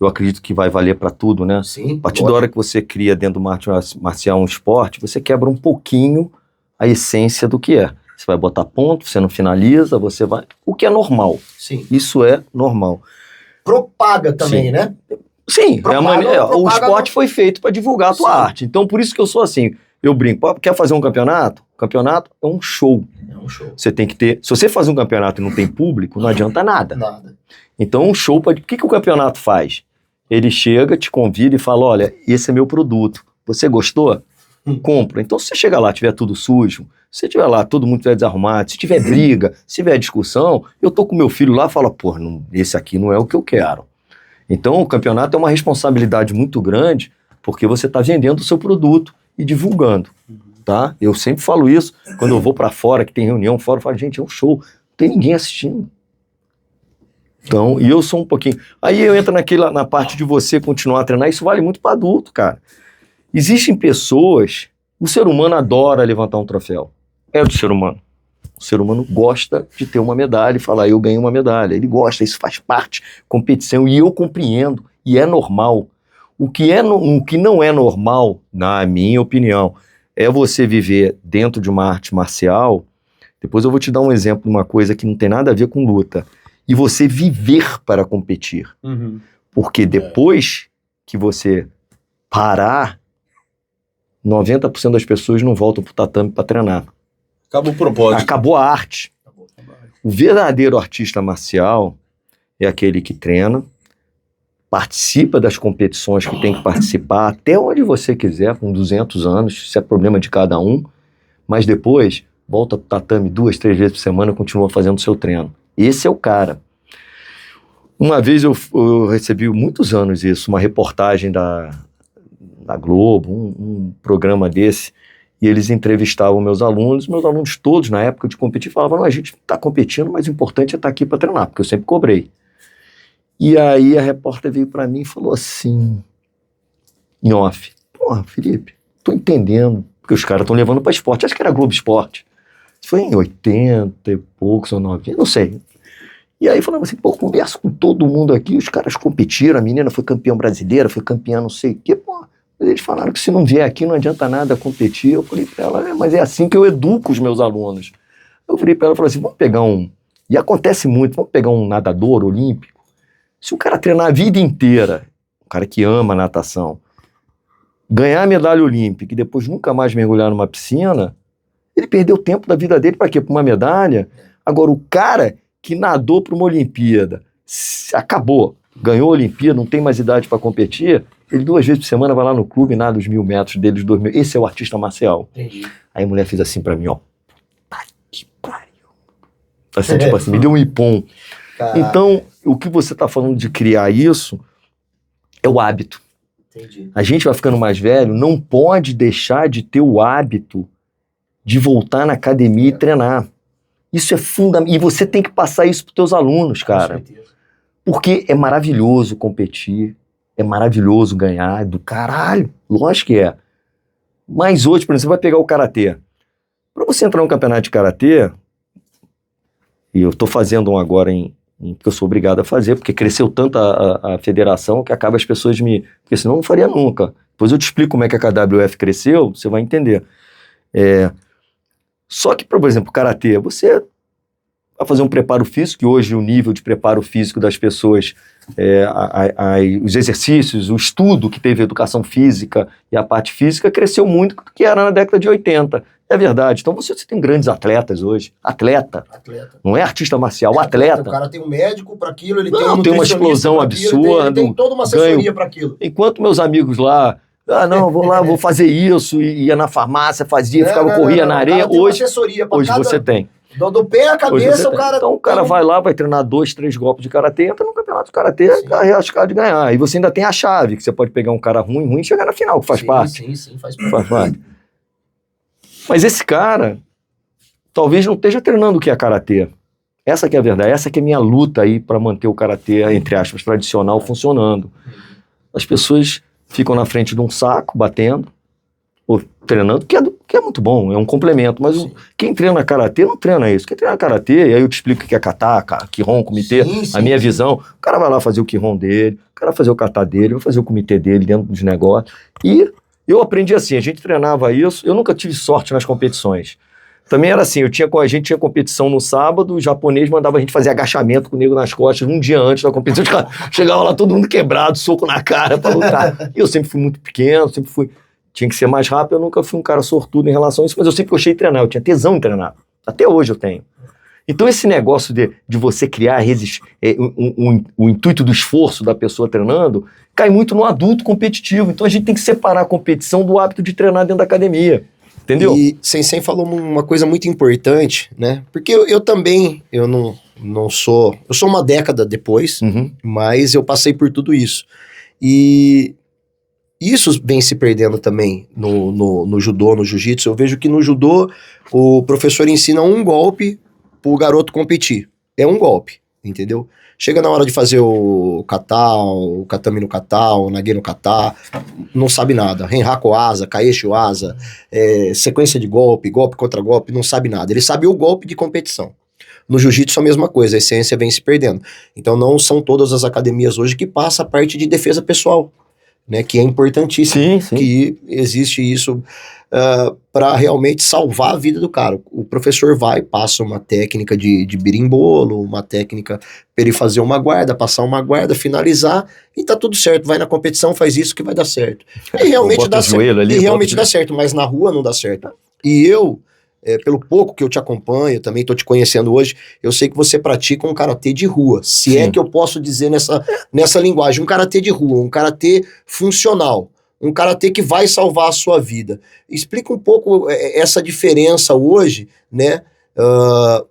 eu acredito que vai valer para tudo, né? Sim, a partir da hora que você cria dentro do arte marcial um esporte, você quebra um pouquinho a essência do que é. Você vai botar ponto, você não finaliza, você vai... O que é normal. Sim. Isso é normal. Propaga também, Sim. Né? Sim, o esporte foi feito para divulgar a tua arte. Então, por isso que eu sou assim. Eu brinco, quer fazer um campeonato? Campeonato é um show. É um show. Você tem que ter... Se você fazer um campeonato e não tem público, não adianta nada. Nada. Então, um show... O que o campeonato faz? Ele chega, te convida e fala, olha, esse é meu produto. Você gostou? Compra. Então, se você chegar lá, tiver tudo sujo, se tiver lá, todo mundo estiver desarrumado, se tiver briga, se tiver discussão, eu tô com meu filho lá e falo, pô, esse aqui não é o que eu quero. Então, o campeonato é uma responsabilidade muito grande, porque você está vendendo o seu produto e divulgando, tá? Eu sempre falo isso, quando eu vou para fora, que tem reunião fora, eu falo, gente, é um show, não tem ninguém assistindo. Então, e eu sou um pouquinho... Aí eu entro na parte de você continuar a treinar, isso vale muito para adulto, cara. Existem pessoas... O ser humano adora levantar um troféu. É do ser humano. O ser humano gosta de ter uma medalha e falar, eu ganhei uma medalha. Ele gosta, isso faz parte, competição, e eu compreendo, e é normal. O que não é normal, na minha opinião, é você viver dentro de uma arte marcial. Depois eu vou te dar um exemplo de uma coisa que não tem nada a ver com luta. E você viver para competir. Uhum. Porque depois que você parar, 90% das pessoas não voltam pro tatame para treinar. Acabou o propósito. Acabou a arte. O verdadeiro artista marcial é aquele que treina, participa das competições que tem que participar, até onde você quiser, com 200 anos, isso é problema de cada um, mas depois volta pro tatame 2, 3 vezes por semana e continua fazendo o seu treino. Esse é o cara. Uma vez eu recebi, muitos anos isso, uma reportagem da Globo, um programa desse, e eles entrevistavam meus alunos todos, na época de competir, falavam, não, a gente está competindo, mas o importante é estar aqui para treinar, porque eu sempre cobrei. E aí a repórter veio para mim e falou assim, em off, porra, Felipe, tô entendendo, porque os caras estão levando para esporte, acho que era Globo Esporte, foi em 80 e poucos ou 90, não sei. E aí falava assim, pô, converso com todo mundo aqui, os caras competiram, a menina foi campeã brasileira, foi campeã não sei o quê, pô. Eles falaram que se não vier aqui não adianta nada competir. Eu falei pra ela, mas é assim que eu educo os meus alunos. Eu virei pra ela e falei assim, vamos pegar e acontece muito, vamos pegar um nadador olímpico. Se o cara treinar a vida inteira, um cara que ama natação, ganhar a medalha olímpica e depois nunca mais mergulhar numa piscina, ele perdeu o tempo da vida dele pra quê? Pra uma medalha? Agora, o cara que nadou pra uma Olimpíada, acabou, ganhou a Olimpíada, não tem mais idade pra competir, ele 2 vezes por semana vai lá no clube e nada os 1.000 metros deles, 2.000. Esse é o artista marcial. Entendi. Aí a mulher fez assim pra mim, ó. Que pariu. Assim, tipo assim, me deu um ipom. Caraca. Então, o que você tá falando de criar isso é o hábito. Entendi. A gente vai ficando mais velho, não pode deixar de ter o hábito de voltar na academia e treinar. Isso é fundamental. E você tem que passar isso pros teus alunos, cara. Com certeza. Porque é maravilhoso competir. É maravilhoso ganhar, do caralho, lógico que é. Mas hoje, por exemplo, você vai pegar o karatê. Para você entrar no campeonato de karatê, e eu tô fazendo um agora porque eu sou obrigado a fazer, porque cresceu tanto a federação que acaba as pessoas porque senão eu não faria nunca. Depois eu te explico como é que a KWF cresceu, você vai entender. Só que, por exemplo, karatê, você vai fazer um preparo físico, que hoje o nível de preparo físico das pessoas, os exercícios, o estudo que teve a educação física e a parte física cresceu muito do que era na década de 80. É verdade. Então você tem grandes atletas hoje. Atleta. Não é artista marcial, atleta. O cara tem um médico para aquilo, ele tem uma explosão absurda. Ele tem toda uma assessoria para aquilo. Enquanto meus amigos lá, vou lá, vou fazer isso, e ia na farmácia, corria na areia. Hoje você tem. Do pé à cabeça, o cara... Então o cara vai lá, vai treinar 2, 3 golpes de karatê, entra no campeonato de karatê, tá arriscado de ganhar. E você ainda tem a chave, que você pode pegar um cara ruim e chegar na final, que faz parte. Sim, faz parte. Mas esse cara talvez não esteja treinando o que é karatê. Essa que é a verdade, essa que é a minha luta aí para manter o karatê, entre aspas, tradicional funcionando. As pessoas ficam na frente de um saco, batendo, ou treinando, que é muito bom, é um complemento, mas quem treina karatê não treina isso. Quem treina karatê, e aí eu te explico o que é kata, kihon, comitê, a minha visão, o cara vai lá fazer o kihon dele, o cara vai fazer o kata dele, vai fazer o comitê dele dentro dos negócios, e eu aprendi assim, a gente treinava isso, eu nunca tive sorte nas competições. Também era assim, a gente tinha competição no sábado, o japonês mandava a gente fazer agachamento com o nego nas costas um dia antes da competição, chegava lá todo mundo quebrado, soco na cara pra lutar. E eu sempre fui muito pequeno, tinha que ser mais rápido, eu nunca fui um cara sortudo em relação a isso, mas eu sempre gostei de treinar, eu tinha tesão em treinar. Até hoje eu tenho. Então esse negócio de você criar o intuito do esforço da pessoa treinando, cai muito no adulto competitivo. Então a gente tem que separar a competição do hábito de treinar dentro da academia. Entendeu? E Sensei falou uma coisa muito importante, né? Porque eu também, eu não sou... Eu sou uma década depois, mas eu passei por tudo isso. E isso vem se perdendo também no judô, no jiu-jitsu. Eu vejo que no judô o professor ensina um golpe pro garoto competir. É um golpe, entendeu? Chega na hora de fazer o kata, o katami no kata, o nage no kata, não sabe nada. Renhaku asa, kaeshi asa, sequência de golpe contra golpe, não sabe nada. Ele sabe o golpe de competição. No jiu-jitsu a mesma coisa, a essência vem se perdendo. Então não são todas as academias hoje que passam a parte de defesa pessoal, né, que é importantíssimo, sim. Que existe isso para realmente salvar a vida do cara. O professor passa uma técnica de birimbolo, uma técnica para ele fazer uma guarda, passar uma guarda, finalizar, e tá tudo certo, vai na competição, faz isso que vai dar certo. E realmente dá certo, dá certo, mas na rua não dá certo. E eu, pelo pouco que eu te acompanho, também tô te conhecendo hoje, eu sei que você pratica um karatê de rua, se é que eu posso dizer nessa linguagem, um karatê de rua, um karatê funcional, um karatê que vai salvar a sua vida. Explica um pouco essa diferença hoje, né?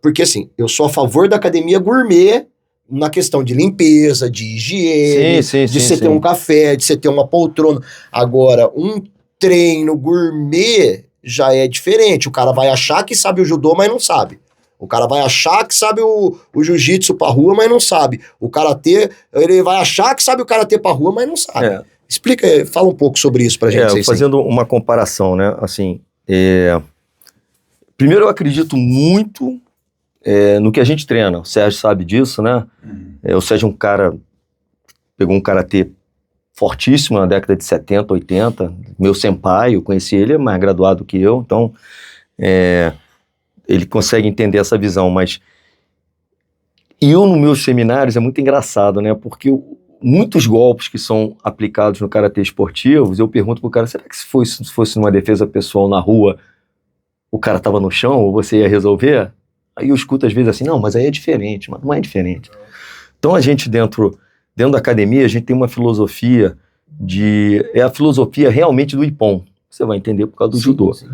Porque assim, eu sou a favor da academia gourmet na questão de limpeza, de higiene, de você ter um café, de você ter uma poltrona. Agora, um treino gourmet já é diferente. O cara vai achar que sabe o judô, mas não sabe. O cara vai achar que sabe o jiu-jitsu pra rua, mas não sabe. O karatê, ele vai achar que sabe o karatê pra rua, mas não sabe. Explica, fala um pouco sobre isso pra gente. Fazendo uma comparação, né? Assim, primeiro eu acredito muito no que a gente treina. O Sérgio sabe disso, né? O Sérgio é um cara, pegou um karatê fortíssimo na década de 70, 80. Meu senpai, eu conheci ele, é mais graduado que eu, então ele consegue entender essa visão, mas eu nos meus seminários é muito engraçado, né? Porque muitos golpes que são aplicados no karatê esportivos, eu pergunto pro cara, será que se fosse numa defesa pessoal na rua, o cara tava no chão ou você ia resolver? Aí eu escuto às vezes assim, não, mas aí é diferente, mas não é diferente. Então a gente dentro da academia, a gente tem uma filosofia é a filosofia realmente do Ippon. Você vai entender por causa do judô. Sim.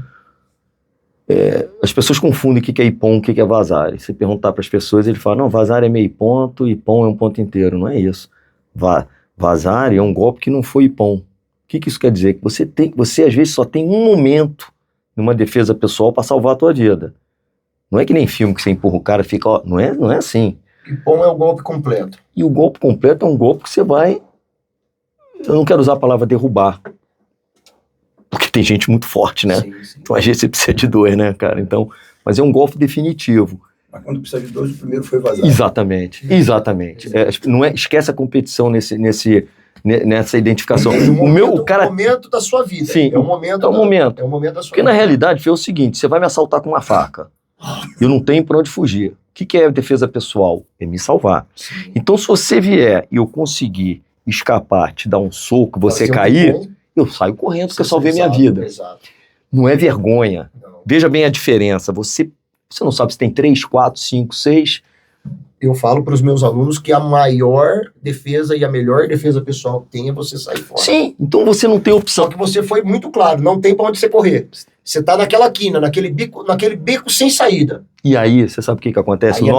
As pessoas confundem o que é Ippon, o que é vazare. Se perguntar para as pessoas, ele fala, não, vazare é meio ponto, Ippon é um ponto inteiro. Não é isso. Vazare é um golpe que não foi Ippon. O que isso quer dizer? Que você às vezes só tem um momento numa defesa pessoal para salvar a tua vida. Não é que nem filme que você empurra o cara e fica... Não é assim. Ippon é o golpe completo. E o golpe completo é um golpe que você vai... Eu não quero usar a palavra derrubar. Porque tem gente muito forte, né? Sim. Então às vezes você precisa de 2, né, cara? Então, mas é um golpe definitivo. Mas quando precisa de 2, o primeiro foi vazado. Exatamente. Não esquece a competição nessa identificação. O cara... momento da sua vida. Sim, é o momento. É o momento. É o momento da sua Porque vida. na realidade foi o seguinte, você vai me assaltar com uma faca. Eu não tenho pra onde fugir. O que é defesa pessoal? É me salvar. Sim. Então se você vier e eu conseguir escapar, te dar um soco, você cair, eu saio correndo porque eu salvei minha vida. Exato. Não é vergonha. Não. Veja bem a diferença. Você não sabe se tem 3, 4, 5, 6... Eu falo para os meus alunos que a maior defesa e a melhor defesa pessoal que tem é você sair fora. Sim, então você não tem opção. Só que você foi muito claro, não tem para onde você correr. Você tá naquela quina, naquele beco sem saída. E aí, você sabe o que acontece? Aí é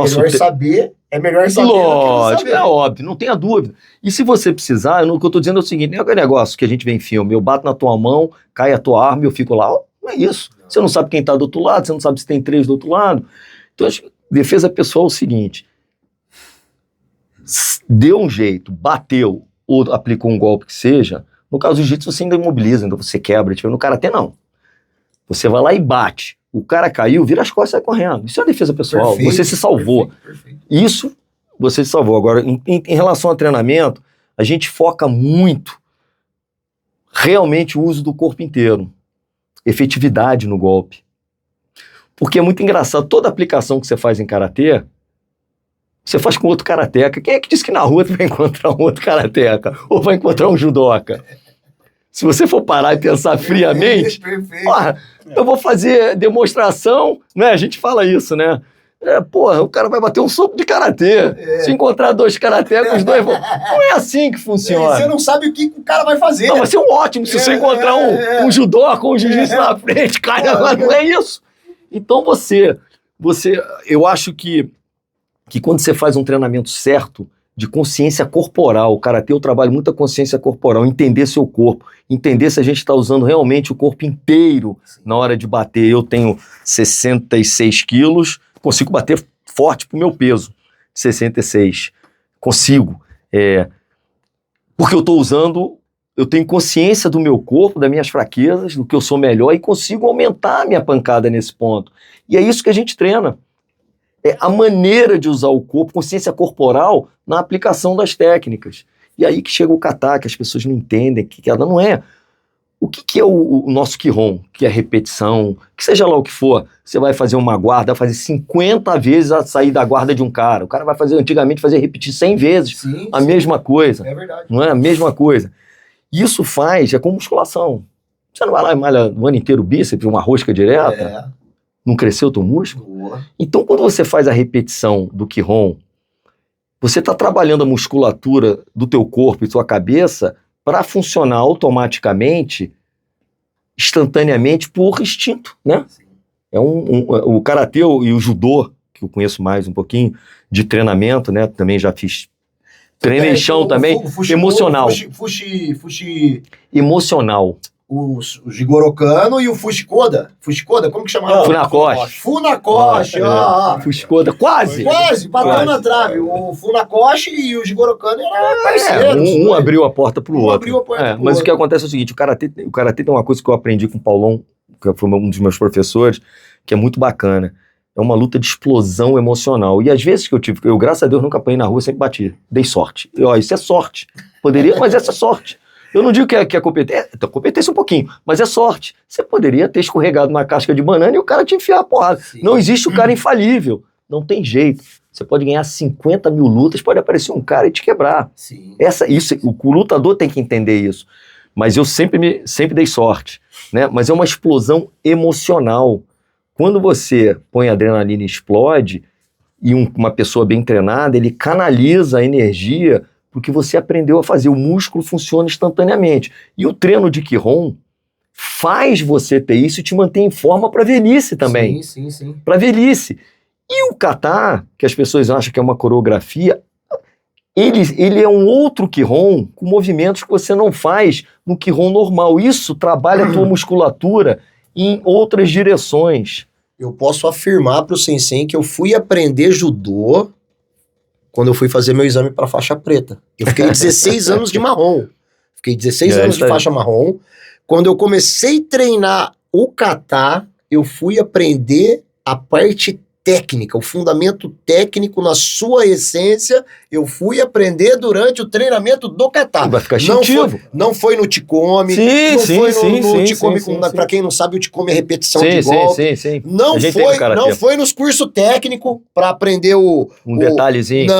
melhor saber. Lógico, é óbvio, não tenha dúvida. E se você precisar, o que eu tô dizendo é o seguinte, não é aquele negócio que a gente vê em filme, eu bato na tua mão, cai a tua arma e eu fico lá. Não é isso. Você não sabe quem tá do outro lado, você não sabe se tem 3 do outro lado. Então, defesa pessoal é o seguinte, deu um jeito, bateu, ou aplicou um golpe que seja, no caso do jiu-jitsu você ainda imobiliza, então você quebra, tipo, no karatê não. Você vai lá e bate. O cara caiu, vira as costas e sai correndo. Isso é defesa pessoal. Perfeito, você se salvou. Perfeito. Isso você se salvou. Agora, em relação ao treinamento, a gente foca muito realmente o uso do corpo inteiro. Efetividade no golpe. Porque é muito engraçado. Toda aplicação que você faz em karatê, você faz com outro karateca. Quem é que disse que na rua você vai encontrar um outro karateca? Ou vai encontrar um judoca? Se você for parar e pensar friamente, eu vou fazer demonstração, né? A gente fala isso, né? O cara vai bater um soco de karatê. Se encontrar 2 karatecas, os 2 vão... Não é assim que funciona. Você não sabe o que o cara vai fazer. Não, vai ser um ótimo se você encontrar um judoca, um jiu-jitsu na frente, cara, agora não é isso. Então eu acho que quando você faz um treinamento certo, de consciência corporal, o karatê eu trabalho muito a consciência corporal, entender seu corpo, entender se a gente está usando realmente o corpo inteiro na hora de bater. Eu tenho 66 quilos, consigo bater forte pro meu peso, 66, consigo, porque eu tenho consciência do meu corpo, das minhas fraquezas, do que eu sou melhor e consigo aumentar a minha pancada nesse ponto. E é isso que a gente treina. É a maneira de usar o corpo, consciência corporal, na aplicação das técnicas. E aí que chega o kata, que as pessoas não entendem, que ela não é. O que é o nosso Kihon? Que é repetição, que seja lá o que for. Você vai fazer uma guarda, vai fazer 50 vezes a sair da guarda de um cara. O cara vai fazer, antigamente, repetir 100 vezes a mesma coisa. É verdade. Não é a mesma coisa. Isso é com musculação. Você não vai lá e malha o ano inteiro o bíceps, uma rosca direta? Não cresceu o teu músculo? Boa. Então, quando você faz a repetição do Kihon, você está trabalhando a musculatura do teu corpo e tua cabeça para funcionar automaticamente, instantaneamente, por instinto, né? Sim. O karatê e o judô, que eu conheço mais um pouquinho, de treinamento, né? Também já fiz treino em chão também, emocional. Emocional. O Jigoro Kano e o Fushikoda. Fushikoda, como que chamava? Funakoshi. Fushikoda, quase! Bateu na trave. O Funakoshi e o Jigoro Kano eram parceiros. Um abriu a porta pro outro. Abriu a porta pro mas outro. O que acontece é o seguinte, o karatê tem uma coisa que eu aprendi com o Paulão, que foi um dos meus professores, que é muito bacana. É uma luta de explosão emocional. E às vezes que eu graças a Deus, nunca apanhei na rua, sempre bati. Dei sorte. Isso é sorte. Poderia, mas essa é sorte. Eu não digo que é competência, competência um pouquinho, mas é sorte. Você poderia ter escorregado na casca de banana e o cara te enfiar a porrada. Sim. Não existe o cara infalível. Não tem jeito. Você pode ganhar 50 mil lutas, pode aparecer um cara e te quebrar. Sim. O lutador tem que entender isso. Mas eu sempre dei sorte, né? Mas é uma explosão emocional. Quando você põe adrenalina e explode, e uma pessoa bem treinada, ele canaliza a energia porque você aprendeu a fazer. O músculo funciona instantaneamente. E o treino de Kihon faz você ter isso e te mantém em forma para velhice também. Sim. Para velhice. E o kata, que as pessoas acham que é uma coreografia, ele é um outro Kihon com movimentos que você não faz no Kihon normal. Isso trabalha a tua musculatura em outras direções. Eu posso afirmar para o Sensei que eu fui aprender judô quando eu fui fazer meu exame para faixa preta. Eu fiquei 16 anos de marrom. Fiquei 16 anos de faixa marrom. Quando eu comecei a treinar o kata, eu fui aprender a parte técnica, o fundamento técnico na sua essência, eu fui aprender durante o treinamento do kata. Vai ficar instintivo. Não foi no Tikome, Sim, não sim, foi sim, no sim, Tikome, sim, pra quem não sabe, o Tikome é repetição sim, de golpe. sim. Não foi nos cursos técnicos para aprender detalhezinho.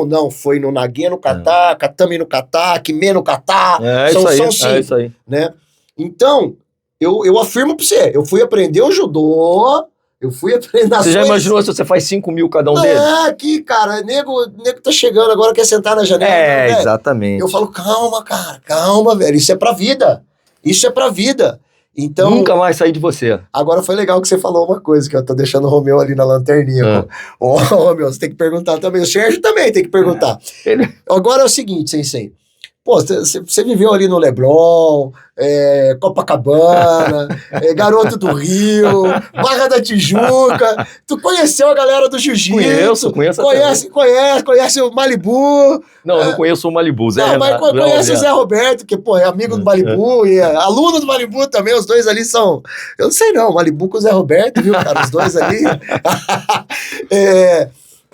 Não, foi no Nage no kata, Katame no kata, Kime no kata, são cinco, isso aí. né? Então, eu afirmo pra você, eu fui aprender o judô, eu fui aprender... Você já imaginou se você faz 5 mil cada um deles? Aqui, cara, nego tá chegando agora, quer sentar na janela. Exatamente. Eu falo, calma, cara, calma, velho, isso é pra vida. Então, nunca mais sair de você. Agora foi legal que você falou uma coisa, que eu tô deixando o Romeu ali na lanterninha. Ô, Romeu, você tem que perguntar também. O Sérgio também tem que perguntar. Agora é o seguinte, Sensei. Pô, você viveu ali no Leblon, Copacabana, Garoto do Rio, Barra da Tijuca. Tu conheceu a galera do Jiu-Jitsu? Conhece o Malibu. Não conheço o Malibu. Mas conhece o Zé Roberto, que, pô, é amigo do Malibu e é aluno do Malibu também. Os dois ali são... Eu não sei não, o Malibu com o Zé Roberto, viu, cara? Os dois ali...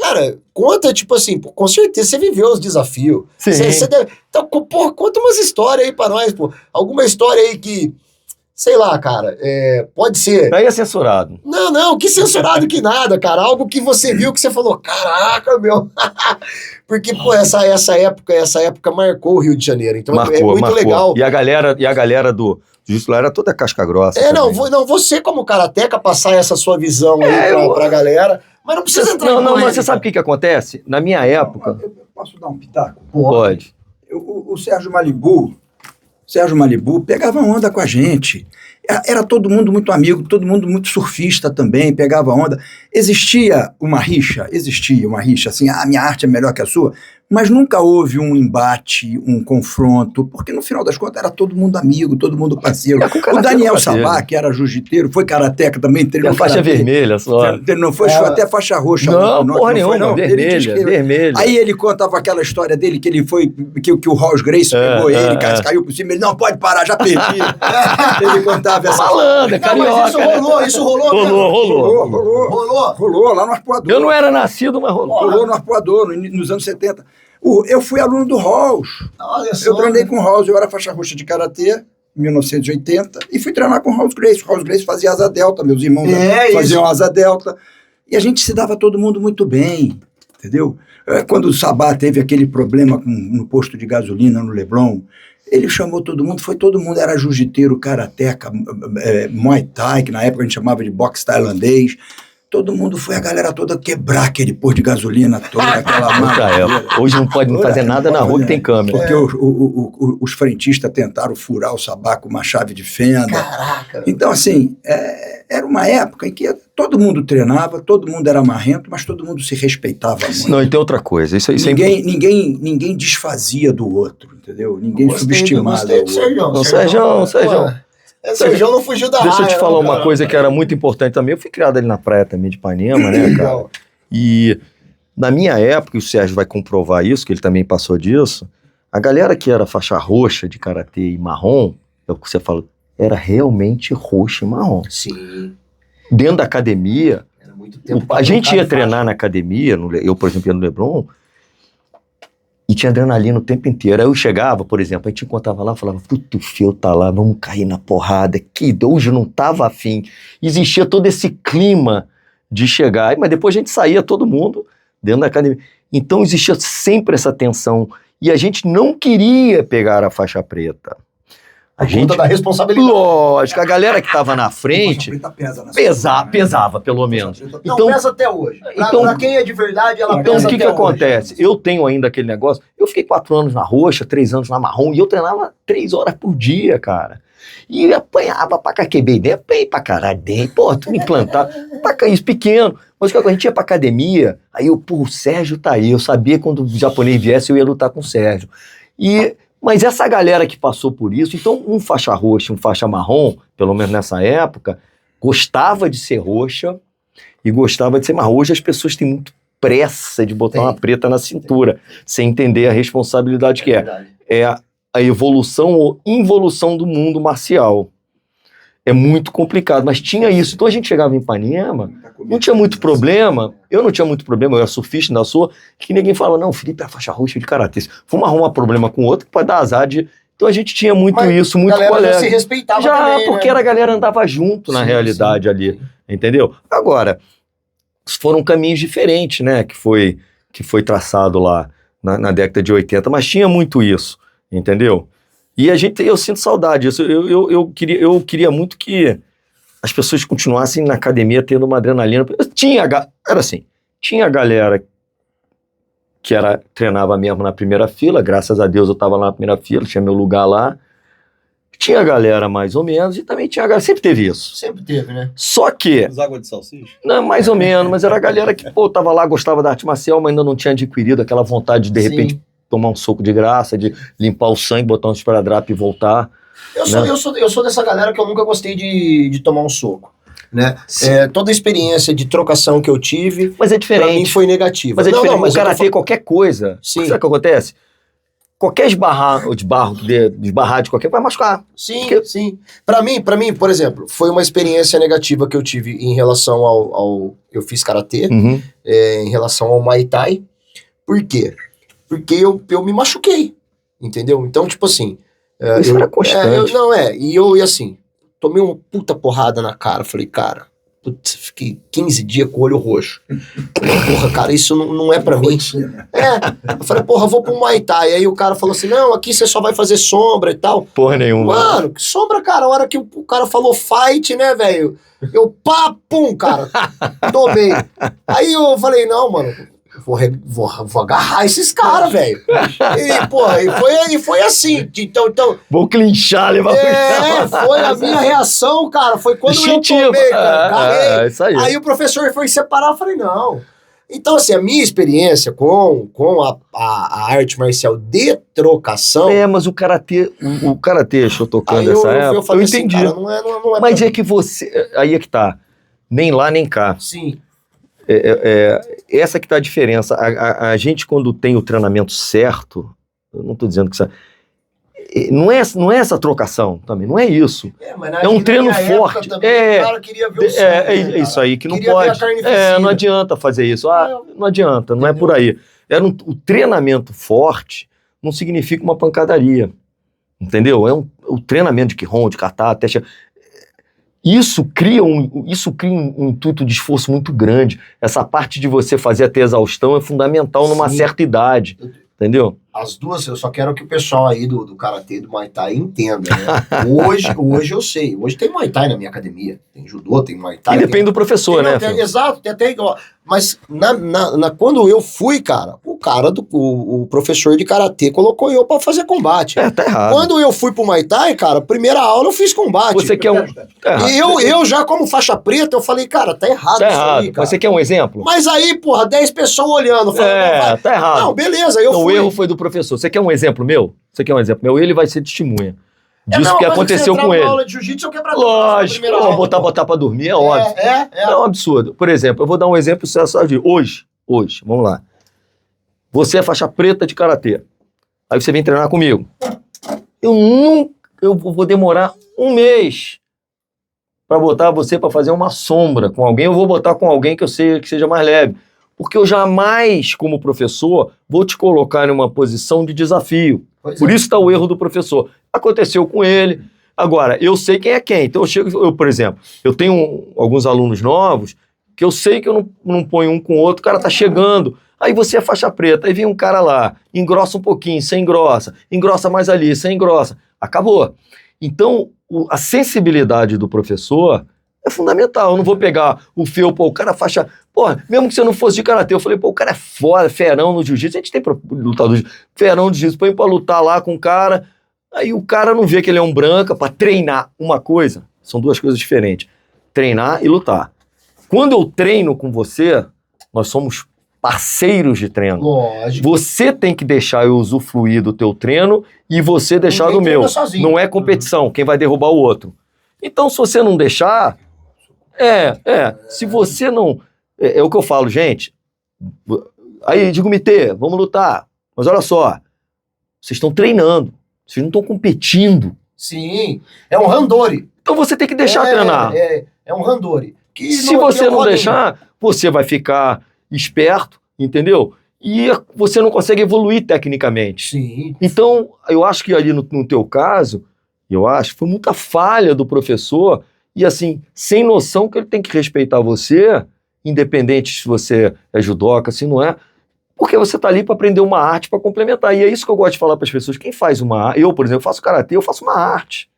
Cara, conta, tipo assim, com certeza você viveu os desafios. Sim. Você deve... Então, pô, conta umas histórias aí pra nós, pô. Alguma história aí que, sei lá, cara, pode ser... Aí é censurado. Não, que censurado que nada, cara. Algo que você viu que você falou, caraca, meu. Porque, pô, essa época marcou o Rio de Janeiro. Então é muito legal. E a galera do Jiu-Jitsu lá era toda casca grossa. Você como karateca passar essa sua visão aí pra galera... Mas não precisa entrar mas você sabe o que acontece? Na minha época... Eu posso dar um pitaco? Pode. O Sérgio Malibu pegava onda com a gente. Era todo mundo muito amigo, todo mundo muito surfista também, pegava onda. Existia uma rixa, assim, a minha arte é melhor que a sua, mas nunca houve um embate, um confronto, porque no final das contas era todo mundo amigo, todo mundo parceiro. O Daniel Sabá, que era jiu-jiteiro, foi karateca também, treinou faixa vermelha só. Não foi até faixa roxa. Não, porra nenhuma, vermelha. Aí ele contava aquela história dele, que ele foi, que o House Grace pegou ele, caiu por cima, ele não pode parar, já perdi. Ele contava essa malandro, carioca. Mas isso rolou lá no Arpoador. Eu não era nascido, mas rolou. Rolou no Arpoador, nos anos 70. Eu fui aluno do Halls. Eu treinei com o Halls, eu era faixa roxa de karatê, em 1980, e fui treinar com o House Grace. O House Grace fazia asa delta, meus irmãos faziam asa delta. E a gente se dava todo mundo muito bem, entendeu? Quando o Sabá teve aquele problema no posto de gasolina no Leblon, ele chamou todo mundo, era jiu-jiteiro, karateca, Muay Thai, que na época a gente chamava de boxe tailandês. Todo mundo foi, a galera toda quebrar aquele posto de gasolina toda, aquela maravilha. Hoje não pode fazer nada na rua que tem câmera. Porque os frentistas tentaram furar o Sabá com uma chave de fenda. Caraca! Então, assim, era uma época em que todo mundo treinava, todo mundo era marrento, mas todo mundo se respeitava muito. Não, e tem outra coisa. Ninguém desfazia do outro, entendeu? Ninguém subestimava o outro. Sérgio. O Sérgio não fugiu da raia. Deixa eu te falar uma coisa que era muito importante também. Eu fui criado ali na praia também de Ipanema, né, cara? E na minha época, e o Sérgio vai comprovar isso, que ele também passou disso, a galera que era faixa roxa de karatê e marrom, é o que você fala, era realmente roxa e marrom. Sim. Dentro da academia, era muito tempo a gente ia treinar na academia, eu, por exemplo, ia no Leblon, e tinha adrenalina o tempo inteiro. Aí eu chegava, por exemplo, a gente encontrava lá, falava, puto, o Feu tá lá, vamos cair na porrada. Que hoje eu não tava afim. Existia todo esse clima de chegar, mas depois a gente saía todo mundo dentro da academia. Então existia sempre essa tensão. E a gente não queria pegar a faixa preta. A gente da responsabilidade. Lógico, a galera que tava na frente pesava, pelo menos. Então pesa até hoje. Pra quem é de verdade, ela pesa. Então o que acontece? Eu tenho ainda aquele negócio. Eu fiquei 4 anos na roxa, 3 anos na marrom, e eu treinava 3 horas por dia, cara. E apanhava pra caquebei dentro, apanhei pra caralho dentro, pô, tu me implantava, pra isso pequeno. Mas a gente ia pra academia, aí o Sérgio tá aí, eu sabia que quando o japonês viesse eu ia lutar com o Sérgio. Mas essa galera que passou por isso, então um faixa roxa, um faixa marrom, pelo menos nessa época, gostava de ser roxa e gostava de ser marrom. Hoje as pessoas têm muito pressa de botar uma preta na cintura, sem entender a responsabilidade que é. É a evolução ou involução do mundo marcial. é muito complicado, mas tinha isso. Então a gente chegava em Ipanema, não tinha muito problema, eu não tinha muito problema, eu era surfista, ainda sou, que ninguém falava, não, o Felipe é faixa roxa de karatê. Vamos arrumar problema com o outro que pode dar azar de... Então a gente tinha muito isso, muito colega. colega. Já se respeitava já também, porque né? a galera andava junto na realidade ali, entendeu? Agora, foram caminhos diferentes, né, que foi traçado lá na década de 80, mas tinha muito isso, entendeu? E eu sinto saudade disso. Eu queria muito que as pessoas continuassem na academia tendo uma adrenalina. Era assim, tinha galera que treinava mesmo na primeira fila, graças a Deus eu estava lá na primeira fila, tinha meu lugar lá. Tinha galera mais ou menos e também tinha galera, sempre teve isso. Sempre teve, né? Só que... As águas de salsicha? Não, mais ou menos, mas era a galera que, tava lá, gostava da arte marcial, mas ainda não tinha adquirido aquela vontade de repente, tomar um soco de graça, de limpar o sangue, botar um esparadrapo e voltar. Eu sou dessa galera que eu nunca gostei de tomar um soco, né? Toda a experiência de trocação que eu tive, mas é diferente. Pra mim foi negativa. Mas é diferente, o karatê, qualquer coisa, sabe o que acontece? Qualquer esbarrar de qualquer vai machucar. Sim. Pra mim, por exemplo, foi uma experiência negativa que eu tive em relação ao eu fiz karatê, em relação ao Muay Thai. Por quê? Porque eu me machuquei, entendeu? Então, tipo assim... Isso era constante. E assim, tomei uma puta porrada na cara, falei, cara, putz, fiquei 15 dias com o olho roxo. Porra, cara, isso não é pra mim. Eu falei, porra, eu vou pro Muay Thai. Aí o cara falou assim, não, aqui você só vai fazer sombra e tal. Porra nenhuma. Mano, que sombra, cara, a hora que o cara falou fight, né, velho? Eu, pum, cara, tomei. Aí eu falei, não, mano... Vou agarrar esses caras, velho. E foi assim. Então, vou clinchar, levar foi a minha reação, cara. Foi quando eu tomei, cara. Isso aí o professor foi separar, eu falei, não. Então, assim, a minha experiência com a arte marcial de trocação... mas o karatê, deixa eu tocando nessa época, eu entendi. Assim, cara, não é mas é que você... Aí é que tá. Nem lá, nem cá. Sim. Essa que tá a diferença. A gente, quando tem o treinamento certo, eu não tô dizendo que isso não é essa trocação também, não é isso. Mas um treino forte. O cara queria ver o sangue, é isso aí que não pode. Não adianta fazer isso. Não adianta, não é por aí. O treinamento forte não significa uma pancadaria. Entendeu? O treinamento de Kihon, de kata, até... Isso cria um intuito de esforço muito grande. Essa parte de você fazer até exaustão é fundamental numa certa idade, entendeu? As duas, eu só quero que o pessoal aí do Karatê, do Muay Thai entenda, né? Hoje eu sei. Hoje tem Muay Thai na minha academia. Tem Judô, tem Muay Thai. E depende do professor, né? Exato, tem até igual. Mas quando eu fui, cara, o professor de Karatê colocou eu pra fazer combate. Tá errado. Quando eu fui pro Muay Thai, cara, primeira aula eu fiz combate. Você quer E eu já como faixa preta, eu falei, cara, tá errado isso aí, cara. Você quer um exemplo? Mas aí, porra, 10 pessoas olhando. Falando, tá errado. Não, beleza, eu fui. O erro foi do professor. Você quer um exemplo meu? Ele vai ser testemunha disso que aconteceu com ele. Aula de jiu-jitsu, eu quebrar lógico, botar pra dormir é óbvio. É um absurdo. Por exemplo, eu vou dar um exemplo só de hoje, vamos lá. Você é faixa preta de karatê. Aí você vem treinar comigo. Eu vou demorar um mês pra botar você pra fazer uma sombra com alguém. Eu vou botar com alguém que eu sei que seja mais leve. Porque eu jamais, como professor, vou te colocar em uma posição de desafio. Por isso está o erro do professor. Aconteceu com ele. Agora, eu sei quem é quem. Então, por exemplo, eu tenho alguns alunos novos que eu sei que eu não ponho um com o outro, o cara tá chegando. Aí você é faixa preta, aí vem um cara lá, engrossa um pouquinho, sem engrossa mais ali, sem engrossa. Acabou. Então, a sensibilidade do professor é fundamental. Eu não vou pegar o fio, o cara faixa... mesmo que você não fosse de karatê, eu falei, o cara é foda, ferão no jiu-jitsu. A gente tem lutador ferão no jiu-jitsu, põe pra lutar lá com o cara. Aí o cara não vê que ele é um branca pra treinar uma coisa. São duas coisas diferentes. Treinar e lutar. Quando eu treino com você, nós somos parceiros de treino. Lógico. Você tem que deixar eu usufruir do teu treino e você deixar do meu. Sozinho. Não é competição, quem vai derrubar o outro. Então, se você não deixar... Se você não... É o que eu falo, gente. Aí, digo, Mitê, vamos lutar. Mas olha só, vocês estão treinando. Vocês não estão competindo. Sim, é um randori. Então você tem que deixar treinar. É um randori. Se você não deixar, você vai ficar esperto, entendeu? E você não consegue evoluir tecnicamente. Sim. Então, eu acho que ali no teu caso, foi muita falha do professor e assim, sem noção que ele tem que respeitar você, independente se você é judoca, se não é, porque você tá ali para aprender uma arte para complementar. E é isso que eu gosto de falar para as pessoas. Quem faz uma arte, eu, por exemplo, faço karatê, eu faço uma arte.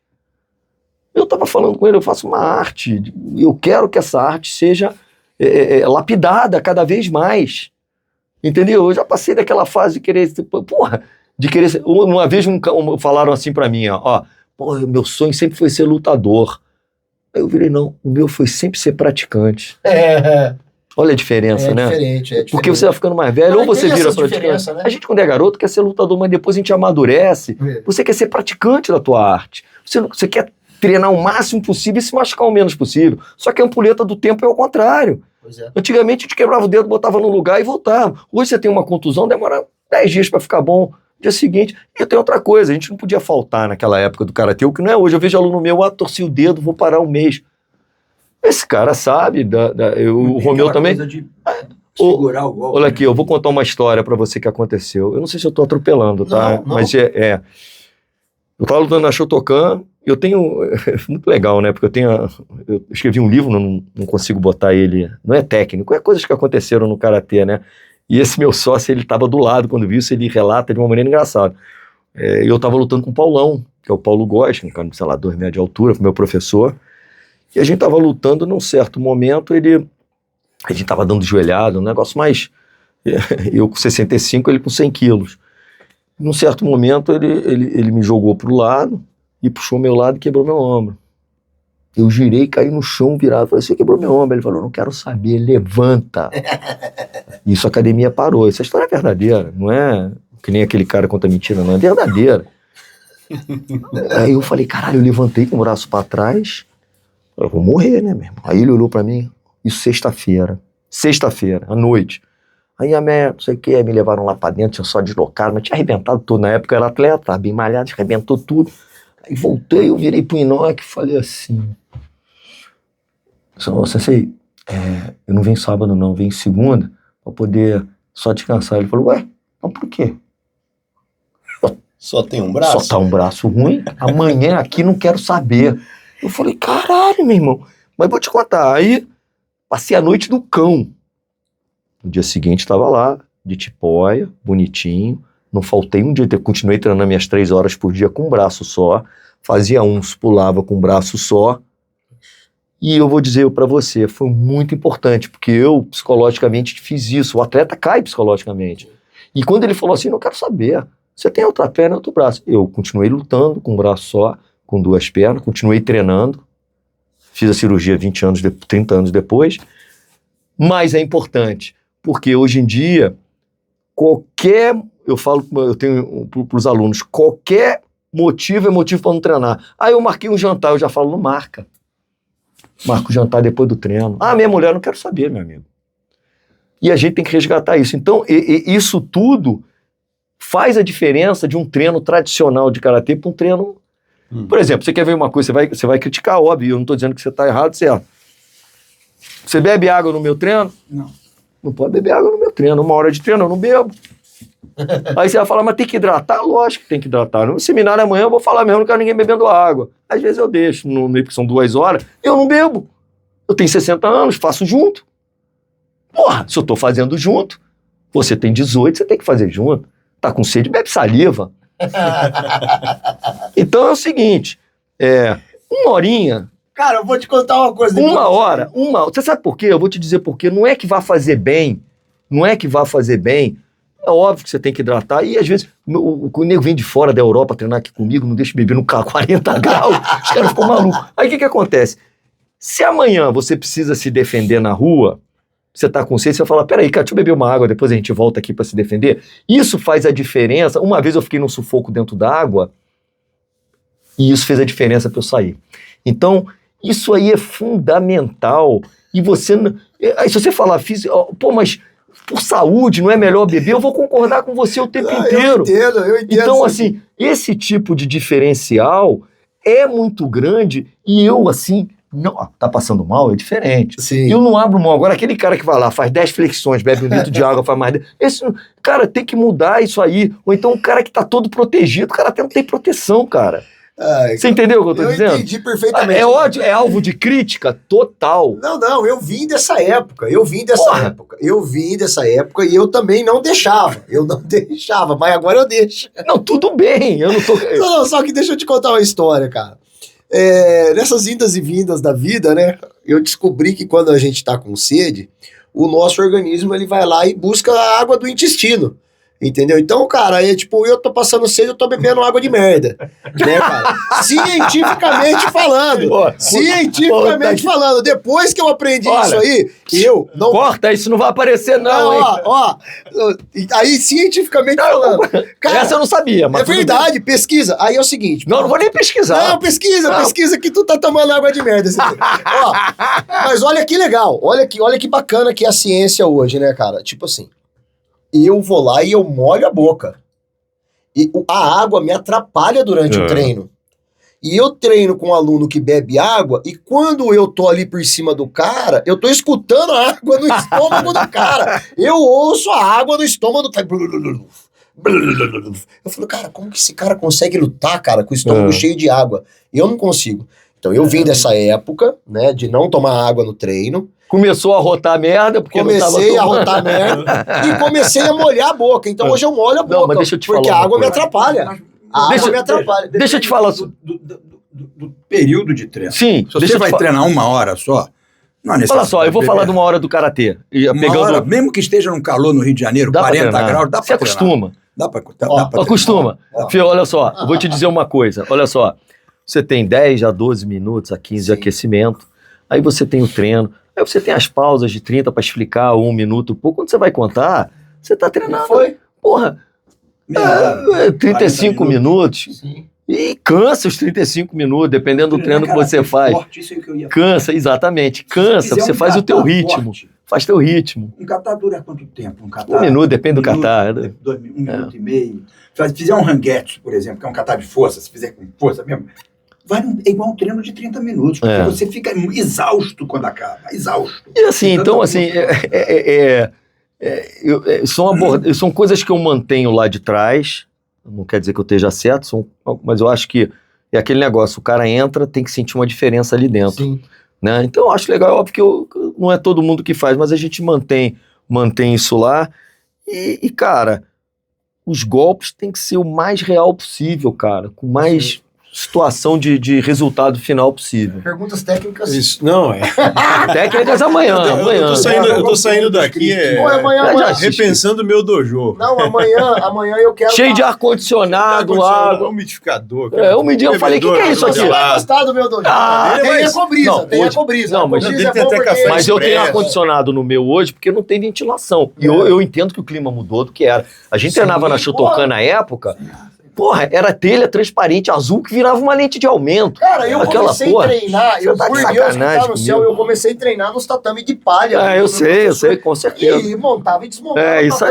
Eu estava falando com ele, eu faço uma arte. Eu quero que essa arte seja lapidada cada vez mais. Entendeu? Eu já passei daquela fase de querer... Uma vez falaram assim pra mim, meu sonho sempre foi ser lutador. Aí eu virei, não, o meu foi sempre ser praticante. Olha a diferença, né? Diferente. Porque você vai ficando mais velho, ou você vira praticante. Né? A gente, quando é garoto, quer ser lutador, mas depois a gente amadurece. Você quer ser praticante da tua arte. Você quer treinar o máximo possível e se machucar o menos possível. Só que a ampulheta do tempo é o contrário. Antigamente a gente quebrava o dedo, botava no lugar e voltava. Hoje você tem uma contusão, demora 10 dias para ficar bom. Dia seguinte. E tem outra coisa, a gente não podia faltar naquela época do karatê, o que não é hoje. Eu vejo aluno meu, torci o dedo, vou parar um mês. Esse cara sabe, o Romeu também. De segurar o golpe. Olha aqui, eu vou contar uma história para você que aconteceu. Eu não sei se eu tô atropelando, tá? Não. Mas eu tava lutando na Shotokan. Eu tenho... muito legal, né? Porque eu escrevi um livro, não consigo botar ele... Não é técnico, é coisas que aconteceram no karatê, né? E esse meu sócio, ele tava do lado, quando viu isso, ele relata de uma maneira engraçada. Eu tava lutando com o Paulão, que é o Paulo Góes, um cara, sei lá, 2 metros de altura, meu professor. E a gente tava lutando, num certo momento, a gente tava dando joelhada, um negócio mais... Eu com 65, ele com 100 quilos. Num certo momento, ele me jogou pro lado, e puxou meu lado e quebrou meu ombro. Eu girei, caí no chão virado, falei, você quebrou meu ombro. Ele falou, não quero saber, levanta. Isso a academia parou. Essa história é verdadeira, não é que nem aquele cara conta mentira, não, é verdadeira. Aí eu falei, caralho, eu levantei com o braço pra trás, eu vou morrer, né, meu irmão? Aí ele olhou pra mim, isso sexta-feira, à noite. Aí a minha, não sei o que, me levaram lá pra dentro, tinha só deslocado, mas tinha arrebentado tudo. Na época eu era atleta, tava bem malhado, arrebentou tudo. Aí voltei, eu virei pro Inoki e falei assim, Sensei, eu não venho sábado não, venho segunda, pra poder só descansar. Ele falou, ué, então por quê? Só tem um braço? Só tá um braço ruim, amanhã aqui não quero saber. Eu falei, caralho, meu irmão, mas vou te contar. Aí passei a noite do cão. No dia seguinte estava lá, de tipóia, bonitinho, não faltei um dia, continuei treinando minhas 3 horas por dia com um braço só, fazia uns, pulava com um braço só, e eu vou dizer para você, foi muito importante, porque eu psicologicamente fiz isso, o atleta cai psicologicamente, e quando ele falou assim, não quero saber, você tem outra perna e outro braço, eu continuei lutando com um braço só, com 2 pernas, continuei treinando, fiz a cirurgia 30 anos depois, mas é importante, porque hoje em dia, eu tenho para os alunos, qualquer motivo é motivo para não treinar. Eu marquei um jantar, eu já falo, não marca. Marca o jantar depois do treino. Minha mulher, não quero saber, meu amigo. E a gente tem que resgatar isso. Então, isso tudo faz a diferença de um treino tradicional de karatê para um treino... Por exemplo, você quer ver uma coisa, você vai criticar, óbvio, eu não estou dizendo que você está errado, certo? Você bebe água no meu treino? Não. Não pode beber água no meu treino. 1 hora de treino eu não bebo. Aí você vai falar, mas tem que hidratar? Lógico que tem que hidratar. No seminário amanhã eu vou falar mesmo, não quero ninguém bebendo água. Às vezes eu deixo, no meio que são 2 horas, eu não bebo. Eu tenho 60 anos, faço junto. Porra, se eu tô fazendo junto, você tem 18, você tem que fazer junto. Tá com sede, bebe saliva. Então é o seguinte, 1 horinha... Cara, eu vou te contar uma coisa. 1 hora. Você sabe por quê? Eu vou te dizer por quê. Não é que vá fazer bem. É óbvio que você tem que hidratar. E às vezes, o nego vem de fora da Europa treinar aqui comigo, não deixa beber no carro 40 graus. Os caras ficam malucos. Aí o que acontece? Se amanhã você precisa se defender na rua, você tá com sede, você vai falar, peraí, cara, deixa eu beber uma água, depois a gente volta aqui para se defender. Isso faz a diferença. Uma vez eu fiquei num sufoco dentro d'água e isso fez a diferença para eu sair. Então, isso aí é fundamental. E você... Aí se você falar, mas por saúde não é melhor beber, eu vou concordar com você o tempo inteiro. Eu entendo. Então, assim, esse tipo de diferencial é muito grande e eu, assim, não, tá passando mal, é diferente. Sim. E eu não abro mão. Agora, aquele cara que vai lá, faz 10 flexões, bebe 1 litro de água, faz mais... Esse, cara, tem que mudar isso aí. Ou então o cara que tá todo protegido, o cara até não tem proteção, cara. Você entendeu o que eu tô dizendo? Eu entendi perfeitamente. É ódio, é alvo de crítica total. Não, eu vim dessa época. Eu vim dessa época e eu também não deixava. Eu não deixava, mas agora eu deixo. Não, tudo bem, eu não tô... Não, só que deixa eu te contar uma história, cara. Nessas indas e vindas da vida, né, eu descobri que quando a gente tá com sede, o nosso organismo ele vai lá e busca a água do intestino. Entendeu? Então, cara, tipo, eu tô passando sede, eu tô bebendo água de merda. Né, cara? Cientificamente falando. Falando. Depois que eu aprendi isso aí, eu não... Corta, isso não vai aparecer não, hein? Aí, cientificamente falando. Cara, essa eu não sabia, mas... É verdade, pesquisa. Aí é o seguinte... Não vou nem pesquisar. Não, pesquisa que tu tá tomando água de merda. Mas olha que legal, olha que bacana que é a ciência hoje, né, cara? Tipo assim... eu vou lá e eu molho a boca. E a água me atrapalha durante o treino. E eu treino com um aluno que bebe água, e quando eu tô ali por cima do cara, eu tô escutando a água no estômago do cara. Eu ouço a água no estômago do cara. Eu falo, cara, como que esse cara consegue lutar, cara, com o estômago cheio de água? Eu não consigo. Então eu vim dessa época, né, de não tomar água no treino. Começou a rotar merda, porque comecei a rotar merda e comecei a molhar a boca. Então hoje eu molho a boca, não, mas deixa eu te porque falar a água me atrapalha. Deixa eu te falar... Do período de treino. Sim. Se você vai treinar 1 hora só... Olha só, eu vou falar de 1 hora do karatê. Hora, mesmo que esteja num calor no Rio de Janeiro, 40 graus, dá pra Você acostuma. Dá pra acostuma. Fio, olha só, eu vou te dizer uma coisa. Olha só, você tem 10 a 12 minutos, a 15 de aquecimento, aí você tem o treino, aí você tem as pausas de 30 para explicar, 1 minuto. Pô, quando você vai contar, você tá treinando. Porra, 35 minutos. Sim. E cansa os 35 minutos, dependendo do treino que você faz. Cansa, exatamente. Cansa, você faz o teu ritmo. Faz teu ritmo. Um catar dura quanto tempo? 1 minuto, depende do catar. 1 minuto e meio. Se fizer um ranguete, por exemplo, que é um catar de força, se fizer com força mesmo, é igual um treino de 30 minutos, porque você fica exausto quando acaba, exausto. E assim, então assim, são coisas que eu mantenho lá de trás, não quer dizer que eu esteja certo, mas eu acho que é aquele negócio, o cara entra, tem que sentir uma diferença ali dentro. Sim. Né? Então eu acho legal, é óbvio que não é todo mundo que faz, mas a gente mantém isso lá e cara, os golpes têm que ser o mais real possível, cara, com mais situação de resultado final possível. Perguntas técnicas. Isso, não, técnicas amanhã. Eu tô saindo daqui repensando o meu dojo. Não, amanhã eu quero... Cheio de ar-condicionado, água. Umidificador. Eu falei, o que é isso aqui? Você vai gostar do meu dojo. Tem ecobrisa. Não, mas eu tenho ar-condicionado no meu hoje porque não tem ventilação. E eu entendo que o clima mudou do que era. A gente treinava na Shotokan na época... Porra, era telha transparente azul que virava uma lente de aumento. Cara, eu comecei a treinar, eu comecei a treinar nos tatame de palha. Eu sei, com certeza. E montava e desmontava. É isso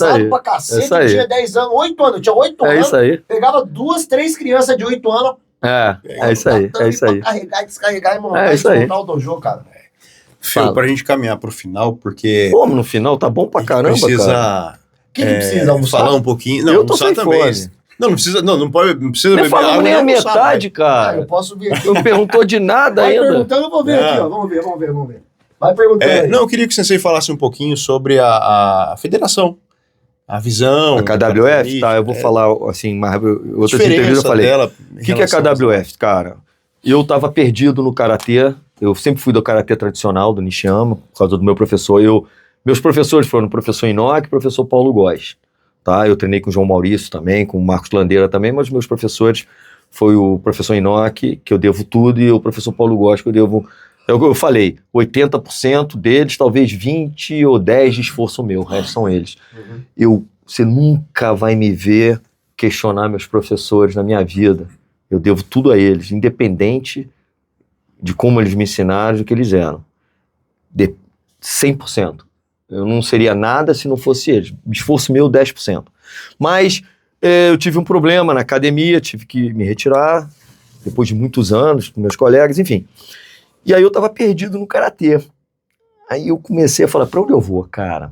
aí. Pra cacete, eu tinha 10 anos, 8 anos, eu tinha 8 anos. É isso aí. Pegava 2, 3 crianças de 8 anos. É isso aí. Carregar, descarregar e montar, desmontar o dojo, cara. Fio, pra gente caminhar pro final, porque... Como no final? Tá bom pra caramba, cara. Que precisa almoçar? Falar um pouquinho. Não, eu tô sem também. Fome. Não precisa, não precisa beber água. Não nem a metade, cara. Eu posso ver aqui. Não perguntou de nada ainda. Vai perguntando, eu vou ver aqui, ó. Vamos ver. Vai perguntando aí. Não, eu queria que o Sensei falasse um pouquinho sobre a federação, a visão. A KWF, tá? Eu vou falar, assim, outras entrevistas eu falei. O que é KWF, cara? Eu tava perdido no Karatê. Eu sempre fui do Karatê tradicional, do Nishiyama, por causa do meu professor. Meus professores foram o professor Inoki e o professor Paulo Góes. Tá? Eu treinei com o João Maurício também, com o Marcos Landeira também, mas meus professores foi o professor Inoki, que eu devo tudo, e o professor Paulo Góes, que eu devo... Eu falei, 80% deles, talvez 20 ou 10 de esforço meu, o resto são eles. Você nunca vai me ver questionar meus professores na minha vida. Eu devo tudo a eles, independente de como eles me ensinaram, do que eles eram. 100%. Eu não seria nada se não fosse eles. Esforço meu, 10%. Mas eu tive um problema na academia, tive que me retirar. depois de muitos anos, com meus colegas, enfim. E aí eu tava perdido no karatê. Aí eu comecei a falar, pra onde eu vou, cara?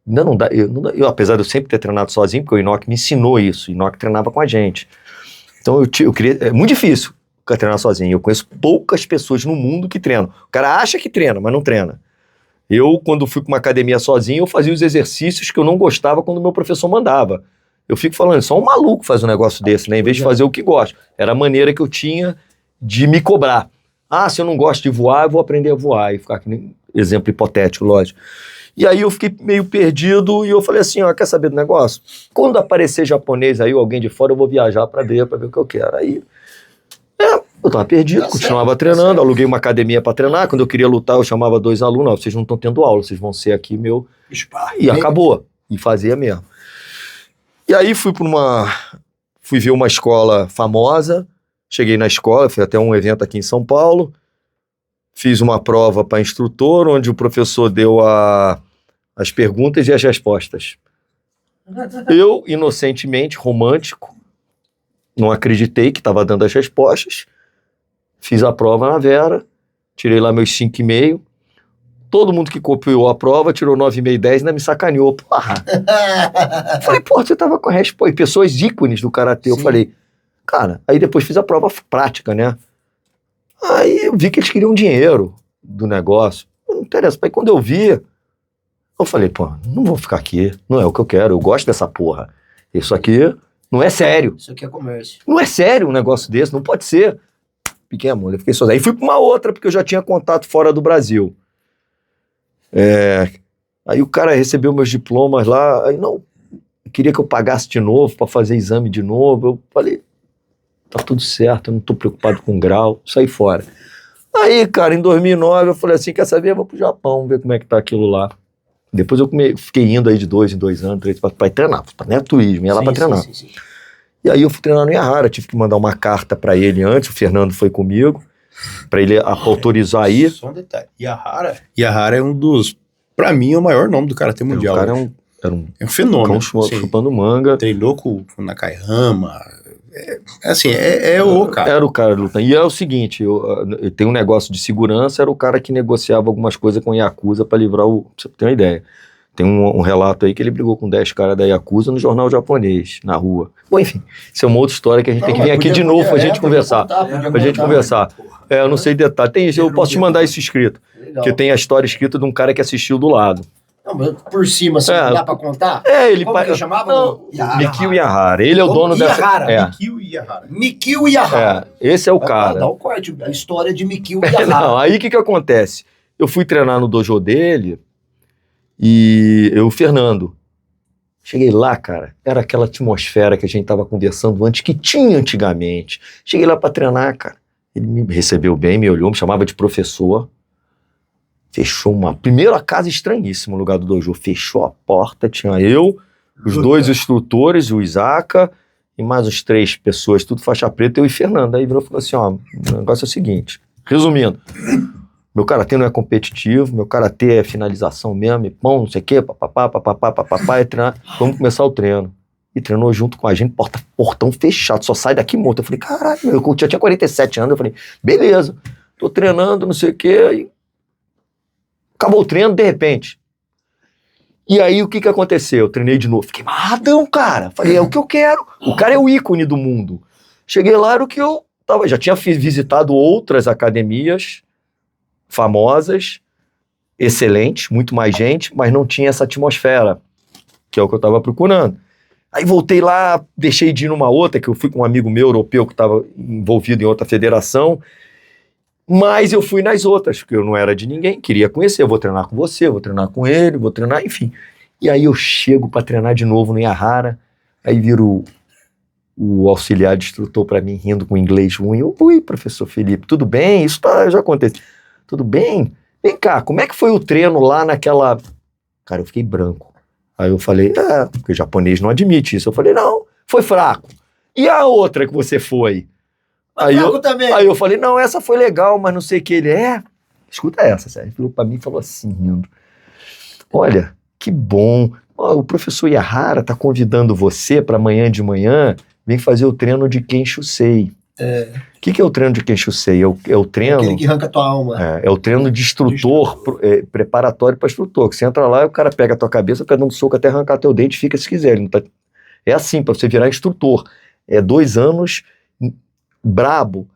Ainda não dá, eu, apesar de eu sempre ter treinado sozinho, porque o Inoki me ensinou isso, o Inoki treinava com a gente. Então eu queria, é muito difícil treinar sozinho, eu conheço poucas pessoas no mundo que treinam. O cara acha que treina, mas não treina. Eu, quando fui para uma academia sozinho, eu fazia os exercícios que eu não gostava quando o meu professor mandava. Eu fico falando, só um maluco faz um negócio desse, né? Em vez de fazer o que gosta. Era a maneira que eu tinha de me cobrar. Ah, se eu não gosto de voar, eu vou aprender a voar. E ficar aqui, exemplo hipotético, lógico. E aí eu fiquei meio perdido e eu falei assim, ó, quer saber do negócio? Quando aparecer japonês aí, ou alguém de fora, eu vou viajar para ver o que eu quero. Aí, eu tava perdido, continuava treinando, aluguei uma academia para treinar. Quando eu queria lutar, eu chamava 2 alunos, ó, vocês não estão tendo aula, vocês vão ser aqui meu... E acabou. E fazia mesmo. E aí fui ver uma escola famosa, cheguei na escola, fui até um evento aqui em São Paulo, fiz uma prova para instrutor, onde o professor deu as perguntas e as respostas. Eu, inocentemente, romântico, não acreditei que estava dando as respostas, fiz a prova na Vera, tirei lá meus 5,5, todo mundo que copiou a prova tirou 9,5, 10, ainda me sacaneou. Porra. Falei, pô, você tava com a resposta. E pessoas ícones do karatê. Eu falei, cara, aí depois fiz a prova prática, né? Aí eu vi que eles queriam dinheiro do negócio. Não interessa. Aí quando eu vi, eu falei, pô, não vou ficar aqui. Não é o que eu quero. Eu gosto dessa porra. Isso aqui não é sério. Isso aqui é comércio. Não é sério um negócio desse. Não pode ser. Fiquei, amor, eu fiquei sozinho. Aí fui pra uma outra, porque eu já tinha contato fora do Brasil. Aí o cara recebeu meus diplomas lá. Aí não, queria que eu pagasse de novo para fazer exame de novo. Eu falei, tá tudo certo, eu não tô preocupado com grau, saí fora. Aí, cara, em 2009 eu falei assim, quer saber, eu vou pro Japão, ver como é que tá aquilo lá. Depois eu fiquei indo aí de 2 em 2 anos, 3, pra treinar, não é turismo, ia lá pra treinar. Sim. E aí eu fui treinar no Ihara, tive que mandar uma carta pra ele antes, o Fernando foi comigo, pra ele autorizar aí. Só um detalhe, Ihara é um dos, pra mim, é o maior nome do karatê mundial. O cara era um fenômeno. Chupando manga. Treinou com o Nakayama. O cara. Era o cara lutando. E é o seguinte, eu tenho um negócio de segurança, era o cara que negociava algumas coisas com a Yakuza pra livrar pra você ter uma ideia. Tem um relato aí que ele brigou com 10 caras da Yakuza no jornal japonês, na rua. Bom, enfim, isso é uma outra história que a gente tem que vir aqui de novo pra gente conversar. Pra gente conversar. Eu não sei detalhe. Tem isso, eu posso te mandar isso escrito. Legal. Que tem a história escrita de um cara que assistiu do lado. Não, mas por cima, assim, não dá pra contar? Ele... Como que chamava? Mikio Ihara. Ele é o dono dessa... Mikio Ihara. Esse é o cara. Dá um corte, a história de Mikio Ihara. Não, aí o que acontece? Eu fui treinar no dojo dele e o Fernando. Cheguei lá, cara, era aquela atmosfera que a gente tava conversando antes, que tinha antigamente. Cheguei lá pra treinar, cara. Ele me recebeu bem, me olhou, me chamava de professor. Fechou primeiro a casa estranhíssima, o lugar do dojo. Fechou a porta, tinha eu, os 2 instrutores, o Isaka, e mais uns 3 pessoas, tudo faixa preta, eu e Fernando. Aí virou e falou assim, ó, o negócio é o seguinte, resumindo, meu karatê não é competitivo, meu karatê é finalização mesmo, e pão, não sei o quê, papapá, e treinar, vamos começar o treino. E treinou junto com a gente, portão fechado, só sai daqui morto. Eu falei, caralho, eu já tinha 47 anos, eu falei, beleza, tô treinando, não sei o quê, e acabou o treino, de repente. E aí, o que aconteceu? Eu treinei de novo. Fiquei amarradão, cara. Falei, é o que eu quero. O cara é o ícone do mundo. Cheguei lá, era o que eu tava. Já tinha visitado outras academias famosas, excelentes, muito mais gente, mas não tinha essa atmosfera, que é o que eu tava procurando. Aí voltei lá, deixei de ir numa outra, que eu fui com um amigo meu europeu que estava envolvido em outra federação. Mas eu fui nas outras, porque eu não era de ninguém, queria conhecer, eu vou treinar com você, vou treinar com ele, vou treinar, enfim. E aí eu chego para treinar de novo no Ihara, aí viro o auxiliar de instrutor para mim, rindo com inglês ruim. Oi, professor Felipe, tudo bem? Isso já aconteceu. Tudo bem? Vem cá, como é que foi o treino lá naquela... Cara, eu fiquei branco. Aí eu falei, porque o japonês não admite isso. Eu falei, não, foi fraco. E a outra que você foi? Aí eu falei, não, essa foi legal, mas não sei o que ele é. Escuta essa, Sérgio. Ele virou pra mim e falou assim, rindo. Olha, que bom. O professor Ihara tá convidando você para amanhã de manhã, vem fazer o treino de Kenshusei. O que é o treino de Kenshusei? É o treino... Aquele que arranca a tua alma. É o treino de instrutor, preparatório para instrutor. Que você entra lá e o cara pega a tua cabeça, fica dando soco até arrancar teu dente e fica se quiser. Ele não tá... É assim, para você virar instrutor. É 2 anos brabo. O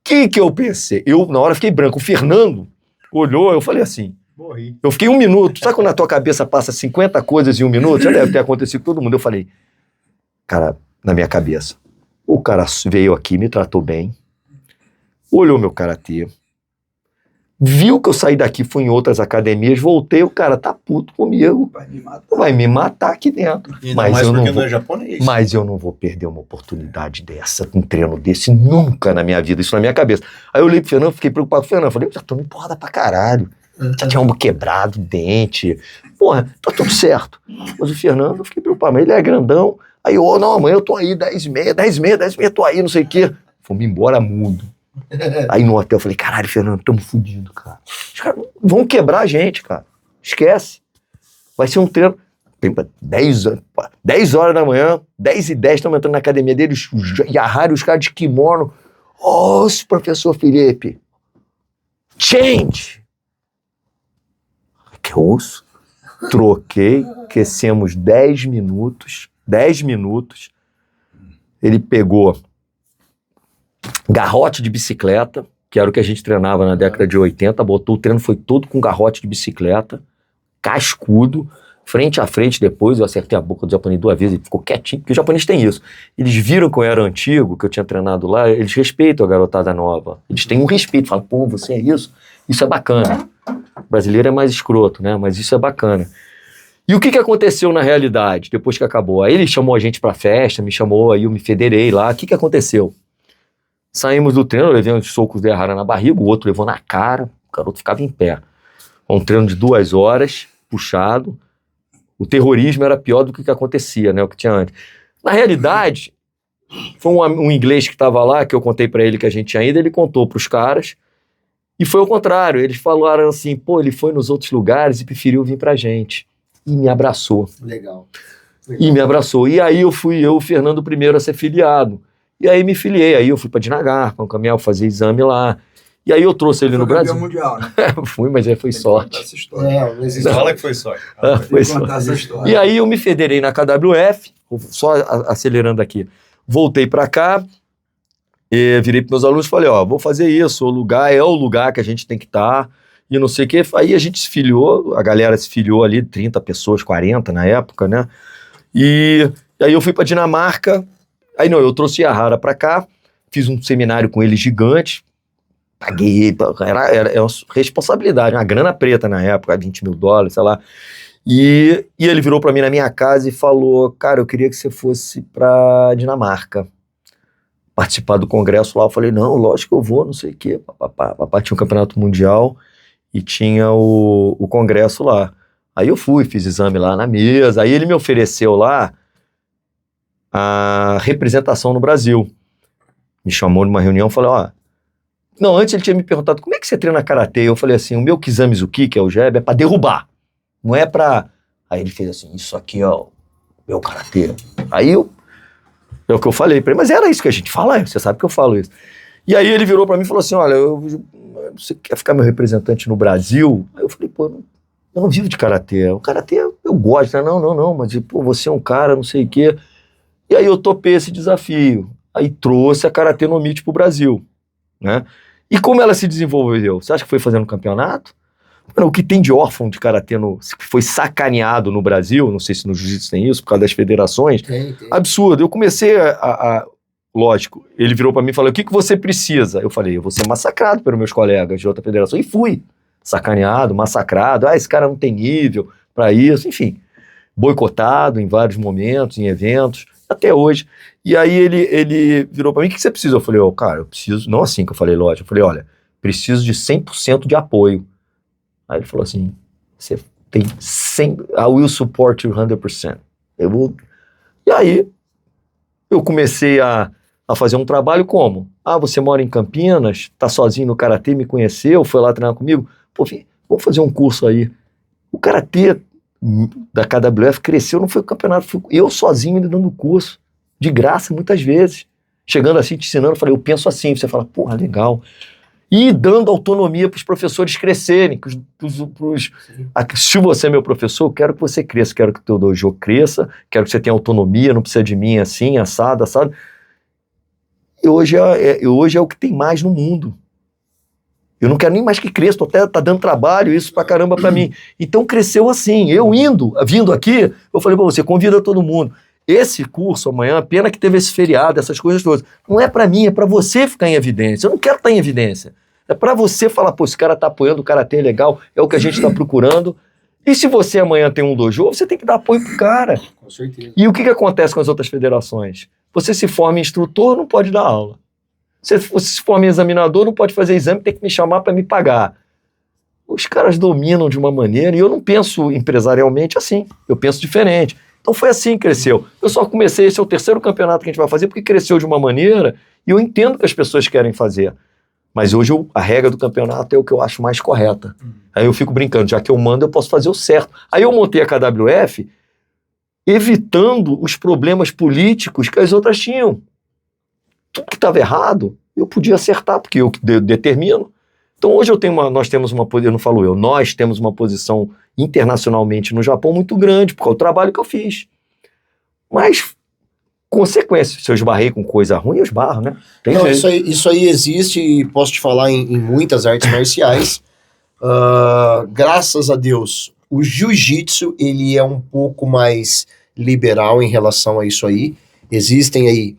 que eu pensei? Eu, na hora, fiquei branco. O Fernando olhou, eu falei assim... Morri. Eu fiquei 1 minuto. Sabe quando na tua cabeça passa 50 coisas em 1 minuto? Já deve ter acontecido com todo mundo. Eu falei, cara, na minha cabeça, o cara veio aqui, me tratou bem, olhou meu karatê, viu que eu saí daqui, fui em outras academias, voltei, o cara tá puto comigo. Vai me matar aqui dentro. Mas eu não é japonês. Mas eu não vou perder uma oportunidade dessa, um treino desse, nunca na minha vida, isso na minha cabeça. Aí eu olhei pro Fernando, fiquei preocupado com o Fernando, falei, já tô me porrada pra caralho. Já tinha ombro quebrado, dente. Porra, tá tudo certo. Mas o Fernando, eu fiquei preocupado, mas ele é grandão. Aí eu, não, amanhã eu tô aí, 10h30, tô aí, não sei o quê. Fomos embora mudo. Aí no hotel eu falei, caralho, Fernando, tamo fudido, cara. Os caras vão quebrar a gente, cara. Esquece. Vai ser um treino. Tem 10 horas da manhã, 10h10, estamos entrando na academia deles, Yahari, os caras de kimono. Professor Felipe. Change! Que ouço. Troquei, aquecemos 10 minutos. Ele pegou garrote de bicicleta, que era o que a gente treinava na década de 80, botou o treino, foi todo com garrote de bicicleta, cascudo, frente a frente. Depois eu acertei a boca do japonês 2 vezes, ele ficou quietinho, porque o japonês tem isso. Eles viram que eu era antigo, que eu tinha treinado lá, eles respeitam a garotada nova. Eles têm um respeito, falam, pô, você é isso? Isso é bacana. O brasileiro é mais escroto, né? Mas isso é bacana. E o que aconteceu na realidade, depois que acabou? Aí ele chamou a gente pra festa, me chamou, aí eu me federei lá. O que aconteceu? Saímos do treino, eu levei uns socos de Errara na barriga, o outro levou na cara, o garoto ficava em pé. Um treino de 2 horas, puxado. O terrorismo era pior do que acontecia, né? O que tinha antes. Na realidade, foi um inglês que estava lá, que eu contei pra ele que a gente tinha ido, ele contou pros caras, e foi o contrário. Eles falaram assim, pô, ele foi nos outros lugares e preferiu vir pra gente. E me abraçou. Legal. E me abraçou. E aí eu fui o Fernando primeiro a ser filiado. E aí me filiei. Aí eu fui pra Dinagar, com o Caminhão, fazer exame lá. E aí eu trouxe ele no Brasil. Mundial, né? Fui, mas aí foi sorte. Essa história. Fala que foi sorte. Foi sorte. Essa história. E aí eu me federei na KWF, só acelerando aqui. Voltei pra cá, e virei pros meus alunos e falei, vou fazer isso, o lugar é o lugar que a gente tem que estar. E não sei o que, aí a gente se filiou, a galera se filiou ali, 30 pessoas, 40 na época, né? E aí eu fui pra Dinamarca, aí não, eu trouxe Yahara pra cá, fiz um seminário com ele gigante, paguei, era uma responsabilidade, uma grana preta na época, $20 mil, sei lá. E ele virou pra mim na minha casa e falou, cara, eu queria que você fosse pra Dinamarca, participar do congresso lá. Eu falei, não, lógico que eu vou, não sei o quê, papá tinha um campeonato mundial, e tinha o congresso lá. Aí eu fui, fiz exame lá na mesa, aí ele me ofereceu lá a representação no Brasil. Me chamou numa reunião, falei, não, antes ele tinha me perguntado, como é que você treina karatê? Eu falei assim, o meu Kizamizuki, que é o jab, é pra derrubar, não é pra... Aí ele fez assim, isso aqui é o meu karatê. Aí é o que eu falei pra ele, mas era isso que a gente fala, você sabe que eu falo isso. E aí ele virou pra mim e falou assim, olha, você quer ficar meu representante no Brasil? Aí eu falei, pô, eu não vivo de karatê. O karatê eu gosto, né? Não, mas pô, você é um cara, não sei o quê. E aí eu topei esse desafio. Aí trouxe a Karatê no Meet pro Brasil, né? E como ela se desenvolveu? Você acha que foi fazendo um campeonato? Mano, o que tem de órfão de karatê foi sacaneado no Brasil, não sei se no jiu-jitsu tem isso, por causa das federações. Tem. Absurdo. Eu comecei lógico, ele virou pra mim e falou, o que você precisa? Eu falei, eu vou ser massacrado pelos meus colegas de outra federação. E fui sacaneado, massacrado. Esse cara não tem nível pra isso. Enfim, boicotado em vários momentos, em eventos, até hoje. E aí ele virou pra mim, o que você precisa? Eu falei, cara, eu preciso... Não assim que eu falei, lógico. Eu falei, olha, preciso de 100% de apoio. Aí ele falou assim, você tem 100%, I will support you 100%. Eu vou... E aí, eu comecei a fazer um trabalho como? Você mora em Campinas, tá sozinho no Karatê, me conheceu, foi lá treinar comigo. Pô, vamos fazer um curso aí. O Karatê da KWF cresceu, não foi o campeonato, fui eu sozinho dando curso, de graça muitas vezes. chegando assim, te ensinando, eu falei, eu penso assim. Você fala, porra, legal. E dando autonomia para os professores crescerem. Se você é meu professor, eu quero que você cresça, quero que o teu dojo cresça, quero que você tenha autonomia, não precisa de mim assim, assado. E hoje é o que tem mais no mundo. Eu não quero nem mais que cresça, tá dando trabalho, isso pra caramba pra mim. Então cresceu assim, vindo aqui, eu falei pra você, convida todo mundo. Esse curso amanhã, pena que teve esse feriado, essas coisas todas. Não é pra mim, é pra você ficar em evidência. Eu não quero estar em evidência. É pra você falar, pô, esse cara tá apoiando, o karatê é legal, é o que a gente tá procurando. E se você amanhã tem um dojo, você tem que dar apoio pro cara. Com certeza. E o que acontece com as outras federações? Você se forma em instrutor, não pode dar aula. Você se forma em examinador, não pode fazer exame, tem que me chamar para me pagar. Os caras dominam de uma maneira, e eu não penso empresarialmente assim, eu penso diferente. Então foi assim que cresceu. Eu só comecei, esse é o terceiro campeonato que a gente vai fazer, porque cresceu de uma maneira, e eu entendo que as pessoas querem fazer. Mas hoje a regra do campeonato é o que eu acho mais correta. Aí eu fico brincando, já que eu mando, eu posso fazer o certo. Aí eu montei a KWF, evitando os problemas políticos que as outras tinham. Tudo que estava errado, eu podia acertar, porque eu determino. Então hoje nós temos uma posição internacionalmente no Japão muito grande, por causa do trabalho que eu fiz. Mas, consequência, se eu esbarrei com coisa ruim, eu esbarro, né? Não, isso aí existe, e posso te falar em muitas artes marciais. Graças a Deus, o jiu-jitsu, ele é um pouco mais liberal em relação a isso aí. Existem aí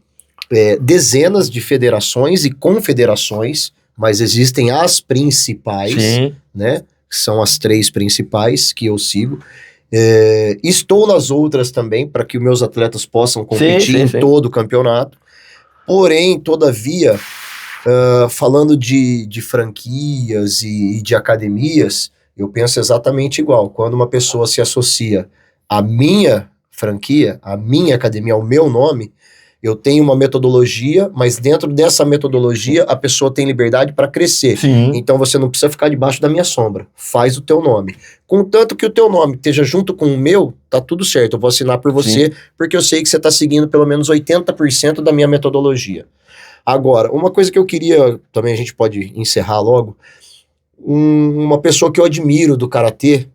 dezenas de federações e confederações, mas existem as principais, Sim. né? São as 3 principais que eu sigo. Estou nas outras também, para que os meus atletas possam competir em todo o campeonato. Porém, todavia, falando de franquias e de academias, eu penso exatamente igual. Quando uma pessoa se associa à minha franquia, à minha academia, ao meu nome, eu tenho uma metodologia, mas dentro dessa metodologia a pessoa tem liberdade para crescer. Sim. Então você não precisa ficar debaixo da minha sombra. Faz o teu nome. Contanto que o teu nome esteja junto com o meu, tá tudo certo. Eu vou assinar por você, porque eu sei que você está seguindo pelo menos 80% da minha metodologia. Agora, uma coisa que eu queria, também a gente pode encerrar logo, uma pessoa que eu admiro do karatê,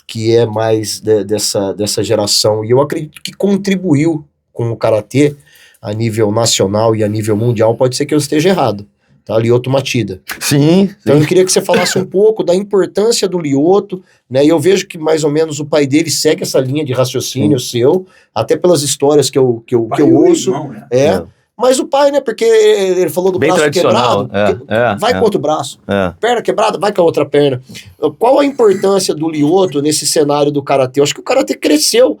que é mais dessa geração, e eu acredito que contribuiu com o karatê a nível nacional e a nível mundial, pode ser que eu esteja errado, tá? Lyoto Machida. Sim. Então eu queria que você falasse um pouco da importância do Lyoto, né? E eu vejo que mais ou menos o pai dele segue essa linha de raciocínio seu, até pelas histórias que eu ouço. Irmão, né? Mas o pai, né? Porque ele falou do Bem braço tradicional. quebrado, vai com outro braço. Perna quebrada, vai com a outra perna. Qual a importância do Lyoto nesse cenário do karatê? Eu acho que o karatê cresceu.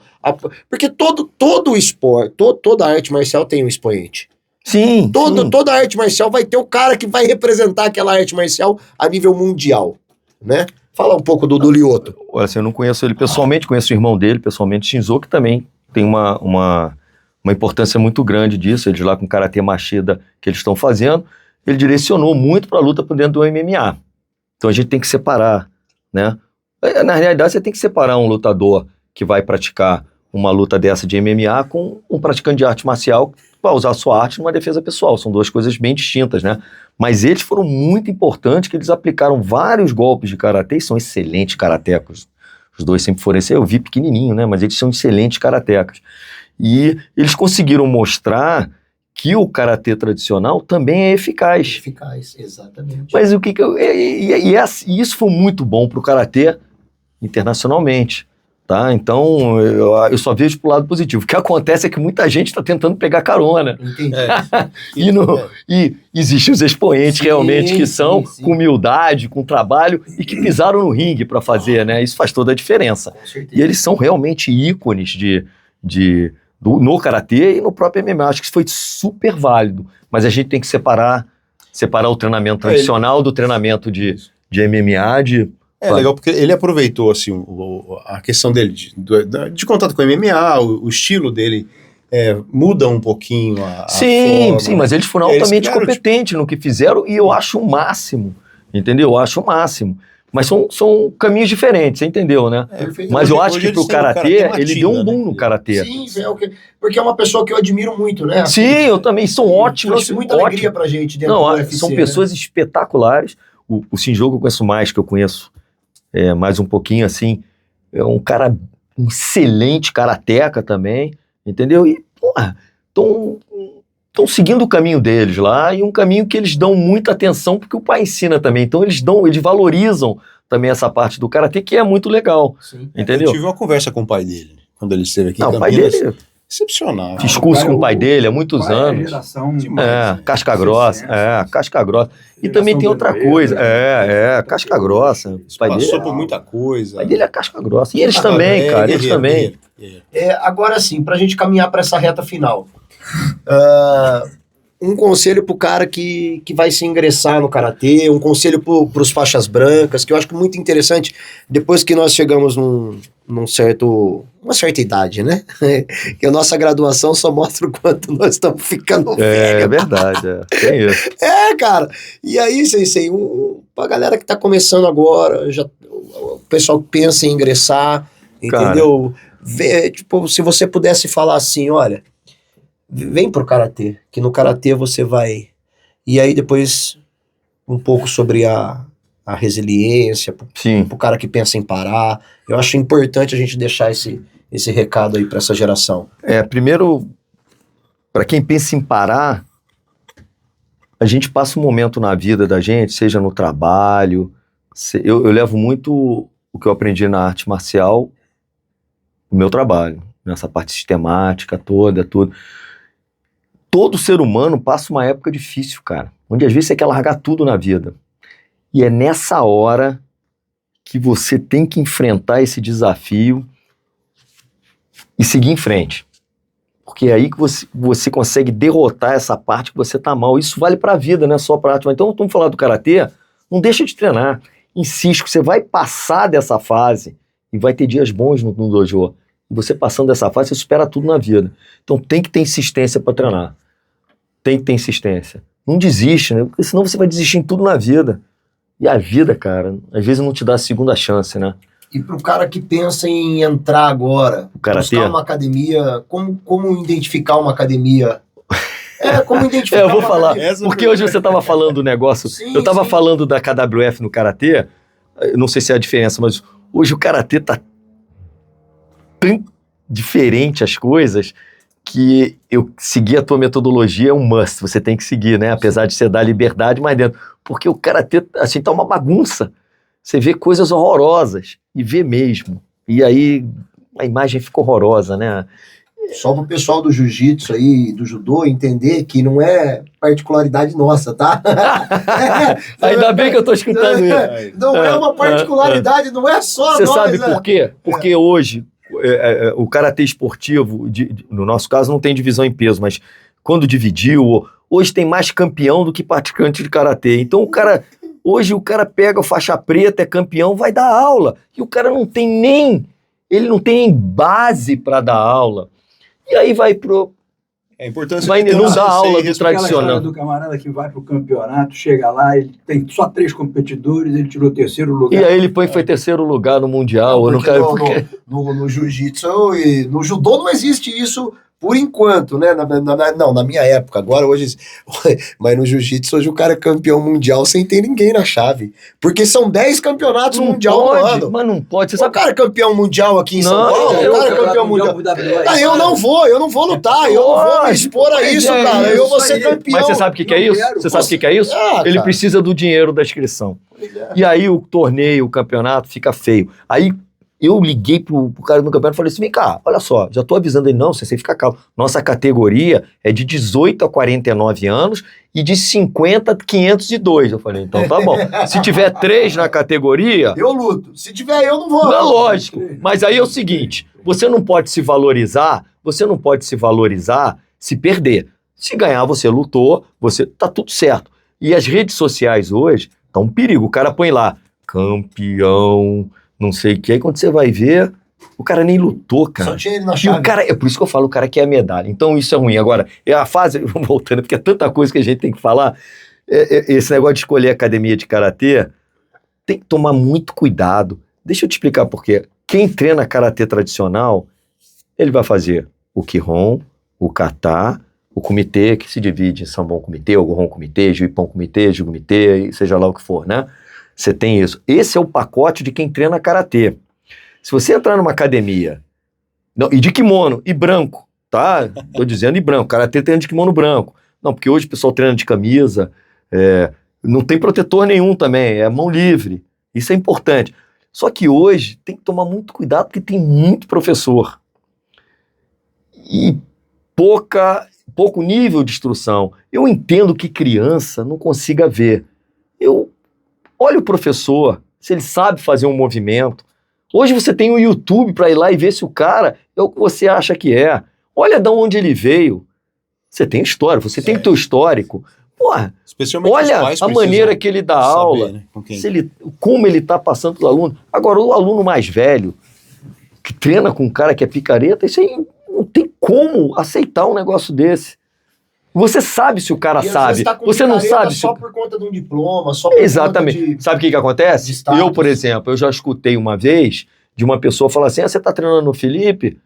Porque todo o esporte, toda arte marcial tem um expoente. Sim. Toda arte marcial vai ter o cara que vai representar aquela arte marcial a nível mundial, né? Fala um pouco do Lyoto. Olha, assim, eu não conheço ele pessoalmente, conheço o irmão dele pessoalmente, Shinzo, que também tem uma importância muito grande disso, ele lá com o Karatê Machida que eles estão fazendo, ele direcionou muito para a luta por dentro do MMA. Então a gente tem que separar, né? Na realidade, você tem que separar um lutador que vai praticar uma luta dessa de MMA com um praticante de arte marcial que vai usar a sua arte numa defesa pessoal. São duas coisas bem distintas, né? Mas eles foram muito importantes, que eles aplicaram vários golpes de karatê e são excelentes karatecas. Os dois sempre foram eu vi pequenininho, né? Mas eles são excelentes karatecas. E eles conseguiram mostrar que o karatê tradicional também é eficaz. Eficaz, exatamente. Mas o que e isso foi muito bom para o karatê internacionalmente, tá? Então eu só vejo pro lado positivo. O que acontece é que muita gente está tentando pegar carona. Entendi. E existem os expoentes realmente que são com humildade, com trabalho e que pisaram no ringue para fazer, né? Isso faz toda a diferença. Com certeza. E eles são realmente ícones no karatê e no próprio MMA. Acho que isso foi super válido, mas a gente tem que separar o treinamento tradicional do treinamento de MMA. Legal, porque ele aproveitou assim, a questão dele de contato com o MMA, o estilo dele muda um pouquinho a forma. Sim, mas eles foram altamente competentes no que fizeram e eu acho o máximo, entendeu? Eu acho o máximo. Mas são caminhos diferentes, você entendeu, né? Mas eu acho que pro Karatê, ele deu um boom no Karatê. Sim, porque é uma pessoa que eu admiro muito, né? Sim, eu também, são ótimas. Trouxe muita alegria pra gente dentro do UFC, são pessoas espetaculares. O Shinjoku eu conheço mais, que eu conheço mais um pouquinho, assim, é um cara, um excelente karateca também, entendeu? E, porra, estão seguindo o caminho deles lá, e um caminho que eles dão muita atenção, porque o pai ensina também. Então eles valorizam também essa parte do karatê, que é muito legal. Sim. Entendeu? Eu tive uma conversa com o pai dele, quando ele esteve aqui em O pai Campinas. dele, Excepcional. fiz curso com o pai dele há muitos anos. Casca grossa, casca grossa. E também tem outra coisa, casca grossa. O pai dele Passou por muita coisa. O pai dele é casca grossa. E eles também, cara, eles também. Agora sim, pra gente caminhar pra essa reta final. Um conselho pro cara que vai se ingressar no karatê, um conselho pros faixas brancas, que eu acho que é muito interessante, depois que nós chegamos uma certa idade, né? Que a nossa graduação só mostra o quanto nós estamos ficando velhos. É verdade, tem isso. Cara. E aí, Sensei, pra galera que tá começando agora, o pessoal que pensa em ingressar, entendeu? Se você pudesse falar assim, olha, vem pro karatê, que no karatê você vai... E aí depois um pouco sobre a resiliência, pro cara que pensa em parar. Eu acho importante a gente deixar esse recado aí pra essa geração. Primeiro, para quem pensa em parar, a gente passa um momento na vida da gente, seja no trabalho, eu levo muito o que eu aprendi na arte marcial no meu trabalho, nessa parte sistemática toda, tudo. Todo ser humano passa uma época difícil, cara, onde às vezes você quer largar tudo na vida. E é nessa hora que você tem que enfrentar esse desafio e seguir em frente. Porque é aí que você consegue derrotar essa parte que você tá mal. Isso vale pra vida, não é só pra arte. Então, vamos falar do karatê, não deixa de treinar. Insiste que você vai passar dessa fase e vai ter dias bons no dojo. E você passando dessa fase, você supera tudo na vida. Então tem que ter insistência pra treinar. Tem que ter insistência. Não desiste, né? Porque senão você vai desistir em tudo na vida. E a vida, cara, às vezes não te dá a segunda chance, né? E pro cara que pensa em entrar agora, buscar uma academia, como identificar uma academia? Como identificar eu vou falar, academia? porque hoje você tava falando do negócio, eu tava falando da KWF no karatê, eu não sei se é a diferença, mas hoje o karatê tá tão diferente as coisas, que eu seguir a tua metodologia é um must, você tem que seguir, né? Apesar de você dar liberdade mais dentro. Porque o karatê, assim, tá uma bagunça. Você vê coisas horrorosas, e vê mesmo. E aí a imagem fica horrorosa, né? Só pro pessoal do jiu-jitsu aí, do judô, entender que não é particularidade nossa, tá? Ainda bem que eu tô escutando isso. Não é uma particularidade, não é só Você nós. sabe por quê? Porque hoje... o karatê esportivo, no nosso caso não tem divisão em peso, mas quando dividiu, hoje tem mais campeão do que praticante de karatê. Então hoje o cara pega a faixa preta, é campeão, vai dar aula. E o cara não tem nem base para dar aula. E aí vai pro... É importante não dá aula do tradicional. Do camarada que vai pro campeonato, chega lá, ele tem só 3 competidores, ele tirou 3º lugar. E aí ele foi 3º lugar no Mundial. No jiu-jitsu e no judô não existe isso por enquanto, né? Na minha época, agora, hoje... Mas no jiu-jitsu, hoje o cara é campeão mundial sem ter ninguém na chave. Porque são 10 campeonatos mundial no ano. Mas não pode. Você sabe... O cara é campeão mundial aqui em São Paulo, o cara é campeão mundial. Eu não vou lutar, eu não vou me expor a isso, cara. Eu vou ser campeão. Mas você sabe o que é isso? Você sabe o que é isso? Ele precisa do dinheiro da inscrição. E aí o torneio, o campeonato fica feio. Aí eu liguei pro cara do campeonato e falei assim, vem cá, olha só, já tô avisando ele, não, você fica calmo. Nossa categoria é de 18 a 49 anos e de 50 a 502. Eu falei, então tá bom. Se tiver 3 na categoria... Eu luto. Se tiver eu, não vou. Não é lógico. Mas aí é o seguinte, você não pode se valorizar se perder. Se ganhar, você lutou, tá tudo certo. E as redes sociais hoje tá um perigo. O cara põe lá, campeão... não sei o que, aí quando você vai ver, o cara nem lutou, cara. Só tinha ele na chave. E o cara, é por isso que eu falo, o cara quer a medalha. Então isso é ruim. Agora, a fase, voltando, porque é tanta coisa que a gente tem que falar, esse negócio de escolher academia de karatê, tem que tomar muito cuidado. Deixa eu te explicar por quê. Quem treina karatê tradicional, ele vai fazer o Kihon, o Kata, o Kumite, que se divide em Sambon Kumite, o Gohon Kumite, Juipon Kumite, Jugumite, seja lá o que for, né? Você tem isso. Esse é o pacote de quem treina karatê. Se você entrar numa academia, não, e de kimono, e branco, tá? Tô dizendo e branco, karatê treina de kimono branco. Não, porque hoje o pessoal treina de camisa, não tem protetor nenhum também, é mão livre. Isso é importante. Só que hoje tem que tomar muito cuidado porque tem muito professor. E pouco nível de instrução. Eu entendo que criança não consiga ver. Eu olho o professor, se ele sabe fazer um movimento. Hoje você tem o YouTube para ir lá e ver se o cara é o que você acha que é. Olha de onde ele veio. Você tem história, você tem o teu histórico. Porra, olha a maneira que ele dá aula, né, como ele está passando para os alunos. Agora, o aluno mais velho, que treina com um cara que é picareta, isso aí não tem como aceitar um negócio desse. Você sabe se o cara sabe. Você não sabe só por conta de um diploma, só por Exatamente. conta de... Sabe o que acontece? Eu, por exemplo, eu já escutei uma vez de uma pessoa falar assim, você está treinando no Felipe?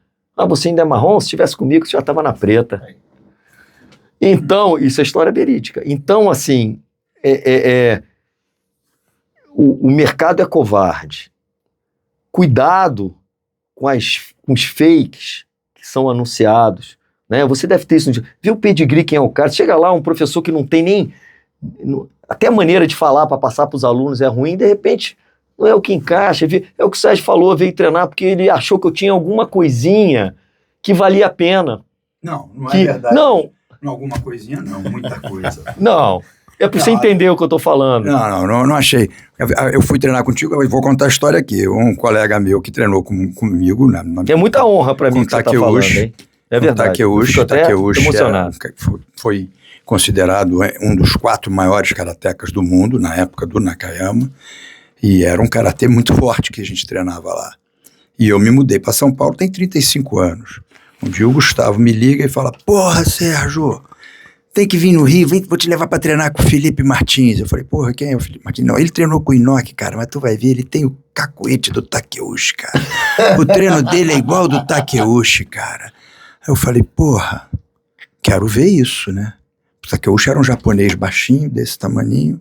Você ainda é marrom? Se estivesse comigo, você já estava na preta. Então, isso é história verídica. Então, assim, o mercado é covarde. Cuidado com os fakes que são anunciados. Né? Você deve ter isso. Vê o pedigree, quem é o cara. Chega lá, um professor que não tem nem... Até a maneira de falar para passar para os alunos é ruim, de repente não é o que encaixa. É o que o Sérgio falou, veio treinar porque ele achou que eu tinha alguma coisinha que valia a pena. Não é verdade. Não, alguma coisinha, não, muita coisa. Não, é para você entender o que eu tô falando. Não achei. Eu fui treinar contigo, eu vou contar a história aqui. Um colega meu que treinou comigo... É muita honra para mim que você tá falando, hein? É verdade. Takeuchi foi considerado um dos 4 maiores karatecas do mundo, na época do Nakayama, e era um karatê muito forte que a gente treinava lá. E eu me mudei para São Paulo, tem 35 anos. Um dia o Gustavo me liga e fala, porra, Sérgio, tem que vir no Rio, vou te levar para treinar com o Felipe Martins. Eu falei, porra, quem é o Felipe Martins? Não, ele treinou com o Inoki, cara, mas tu vai ver, ele tem o cacuete do Takeuchi, cara. O treino dele é igual ao do Takeuchi, cara. Aí eu falei, porra, quero ver isso, né? O Takeuchi era um japonês baixinho, desse tamaninho,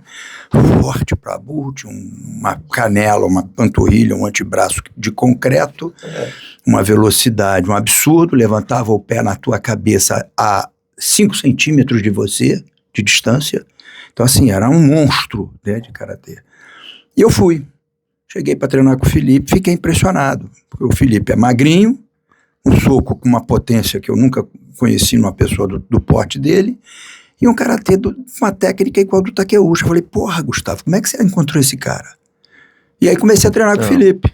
forte pra burro, tinha uma canela, uma panturrilha, um antebraço de concreto, uma velocidade, um absurdo, levantava o pé na tua cabeça a 5 centímetros de você, de distância. Então, assim, era um monstro, né, de karatê. E eu fui. Cheguei para treinar com o Felipe, fiquei impressionado, porque o Felipe é magrinho, um soco com uma potência que eu nunca conheci numa pessoa do porte dele, e um karatê uma técnica igual do Takeuchi. Eu falei, porra, Gustavo, como é que você encontrou esse cara? E aí comecei a treinar com o Felipe.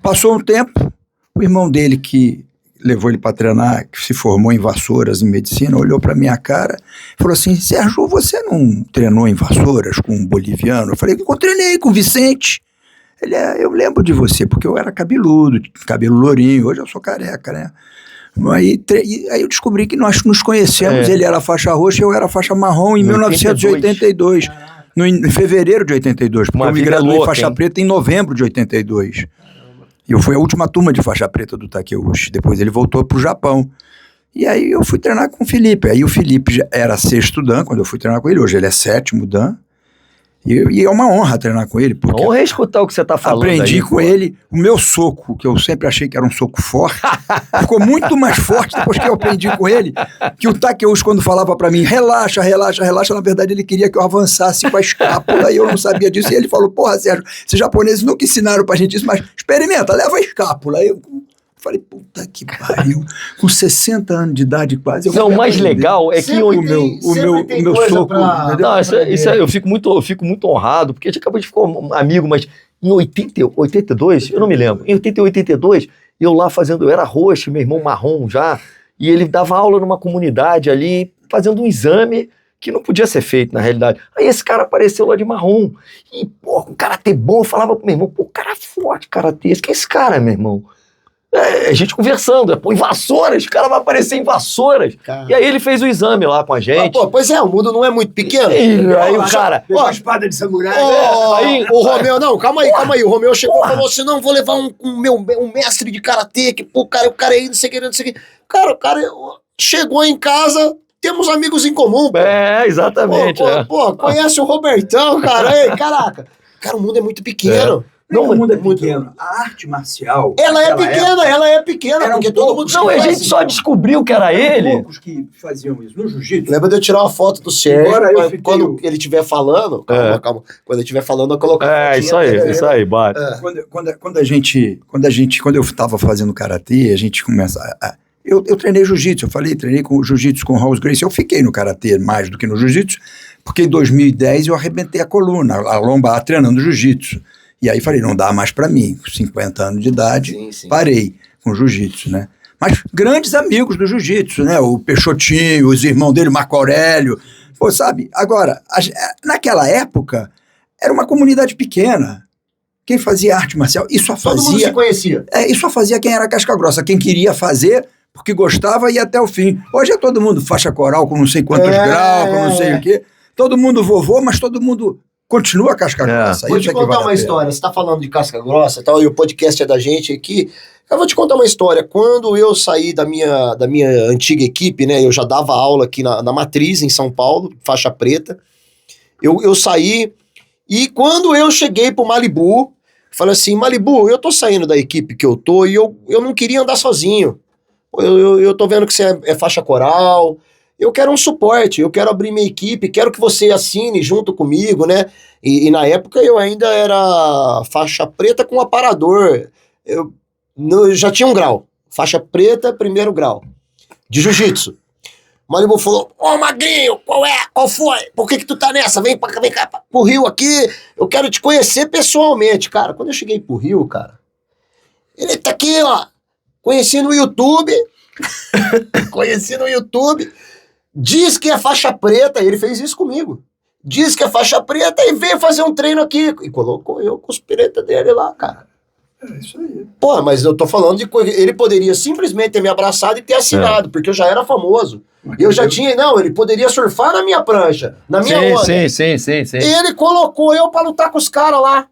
Passou um tempo, o irmão dele que levou ele para treinar, que se formou em Vassouras, em medicina, olhou para minha cara e falou assim, Sérgio, você não treinou em Vassouras com um boliviano? Eu falei, eu treinei com o Vicente. Ele eu lembro de você, porque eu era cabeludo, cabelo lourinho, hoje eu sou careca, né? Aí eu descobri que nós nos conhecemos, ele era faixa roxa e eu era faixa marrom em 1982, em fevereiro de 82, porque eu me graduei em faixa preta em novembro de 82. E eu fui a última turma de faixa preta do Takeuchi, depois ele voltou pro Japão. E aí eu fui treinar com o Felipe, aí o Felipe já era 6º dan, quando eu fui treinar com ele, hoje ele é 7º dan. E é uma honra treinar com ele. Porque honra é escutar o que você está falando. Aprendi com ele. O meu soco, que eu sempre achei que era um soco forte, ficou muito mais forte depois que eu aprendi com ele. Que o Takeuchi, quando falava para mim, relaxa, relaxa, relaxa, na verdade ele queria que eu avançasse com a escápula e eu não sabia disso. E ele falou, porra, Sérgio, esses japoneses nunca ensinaram pra gente isso, mas experimenta, leva a escápula. Aí eu falei, puta que pariu. Com 60 anos de idade quase. Não, o mais legal é que o meu soco. Eu fico muito honrado, porque a gente acabou de ficar amigo, mas em 82, eu não me lembro. Em 82, eu lá fazendo, eu era roxo, meu irmão marrom já, e ele dava aula numa comunidade ali, fazendo um exame que não podia ser feito, na realidade. Aí esse cara apareceu lá de marrom, e, pô, um karatê bom, eu falava pro meu irmão, pô, cara forte, karatê, quem é esse cara, meu irmão? A gente conversando, pô, em Vassouras, o cara vai aparecer em Vassouras. Cara. E aí ele fez o exame lá com a gente. Pô, pois é, o mundo não é muito pequeno. E aí o cara... Pegou a espada de samurai. Aí o Romeu, não, calma aí. O Romeu chegou e falou assim: não, vou levar um mestre de karatê, que pô, o cara aí, não sei o que. Cara, o cara chegou em casa, temos amigos em comum. Pô. Exatamente. Pô, conhece o Robertão, cara. Ei, caraca. Cara, o mundo é muito pequeno. Não, o mundo é pequeno. A arte marcial... Ela é pequena, Eram porque todo mundo se Não, a conhece. gente só descobriu que era ele. poucos que faziam isso. No jiu-jitsu... Lembra de eu tirar uma foto do Sérgio, Agora eu fiquei quando ele estiver falando, calma, quando ele estiver falando, eu coloco Isso aí, bate. Quando eu estava fazendo karatê, a gente começa... Eu treinei jiu-jitsu, treinei com jiu-jitsu com o House Gracie. Eu fiquei no karatê mais do que no jiu-jitsu, porque em 2010 eu arrebentei a coluna, a lombar, treinando jiu-jitsu. E aí falei, não dá mais pra mim, com 50 anos de idade, Sim. parei com jiu-jitsu, né? Mas grandes amigos do jiu-jitsu, né? O Peixotinho, os irmãos dele, Marco Aurélio. Pô, sabe? Agora, naquela época, era uma comunidade pequena. Quem fazia arte marcial, e só Todo mundo se fazia... conhecia. E só fazia quem era casca grossa. Quem queria fazer, porque gostava, ia até o fim. Hoje é todo mundo faixa coral com não sei quantos graus, com não sei o quê. Todo mundo vovô, mas todo mundo... Continua casca grossa. Vou te contar uma história. Você tá falando de casca grossa e tal, e o podcast é da gente aqui. Eu vou te contar uma história. Quando eu saí da minha antiga equipe, né? Eu já dava aula aqui na Matriz, em São Paulo, faixa preta. Eu saí, e quando eu cheguei pro Malibu, falei assim, Malibu, eu tô saindo da equipe que eu tô, e eu não queria andar sozinho. Eu tô vendo que você é faixa coral... Eu quero um suporte, eu quero abrir minha equipe, quero que você assine junto comigo, né? E na época eu ainda era faixa preta com aparador. Eu já tinha um grau. Faixa preta, 1º grau. De jiu-jitsu. O Malibu falou, Magrinho, qual foi? Por que tu tá nessa? Vem cá pro Rio aqui, eu quero te conhecer pessoalmente. Cara, quando eu cheguei pro Rio, cara, ele tá aqui, ó, conheci no YouTube, diz que é faixa preta, ele fez isso comigo. Diz que é faixa preta e veio fazer um treino aqui. E colocou eu com os pretas dele lá, cara. É isso aí. Pô, mas eu tô falando de coisa... Ele poderia simplesmente ter me abraçado e ter assinado, porque eu já era famoso. Eu já tinha... Não, ele poderia surfar na minha prancha, na minha onda. Sim. E ele colocou eu pra lutar com os caras lá.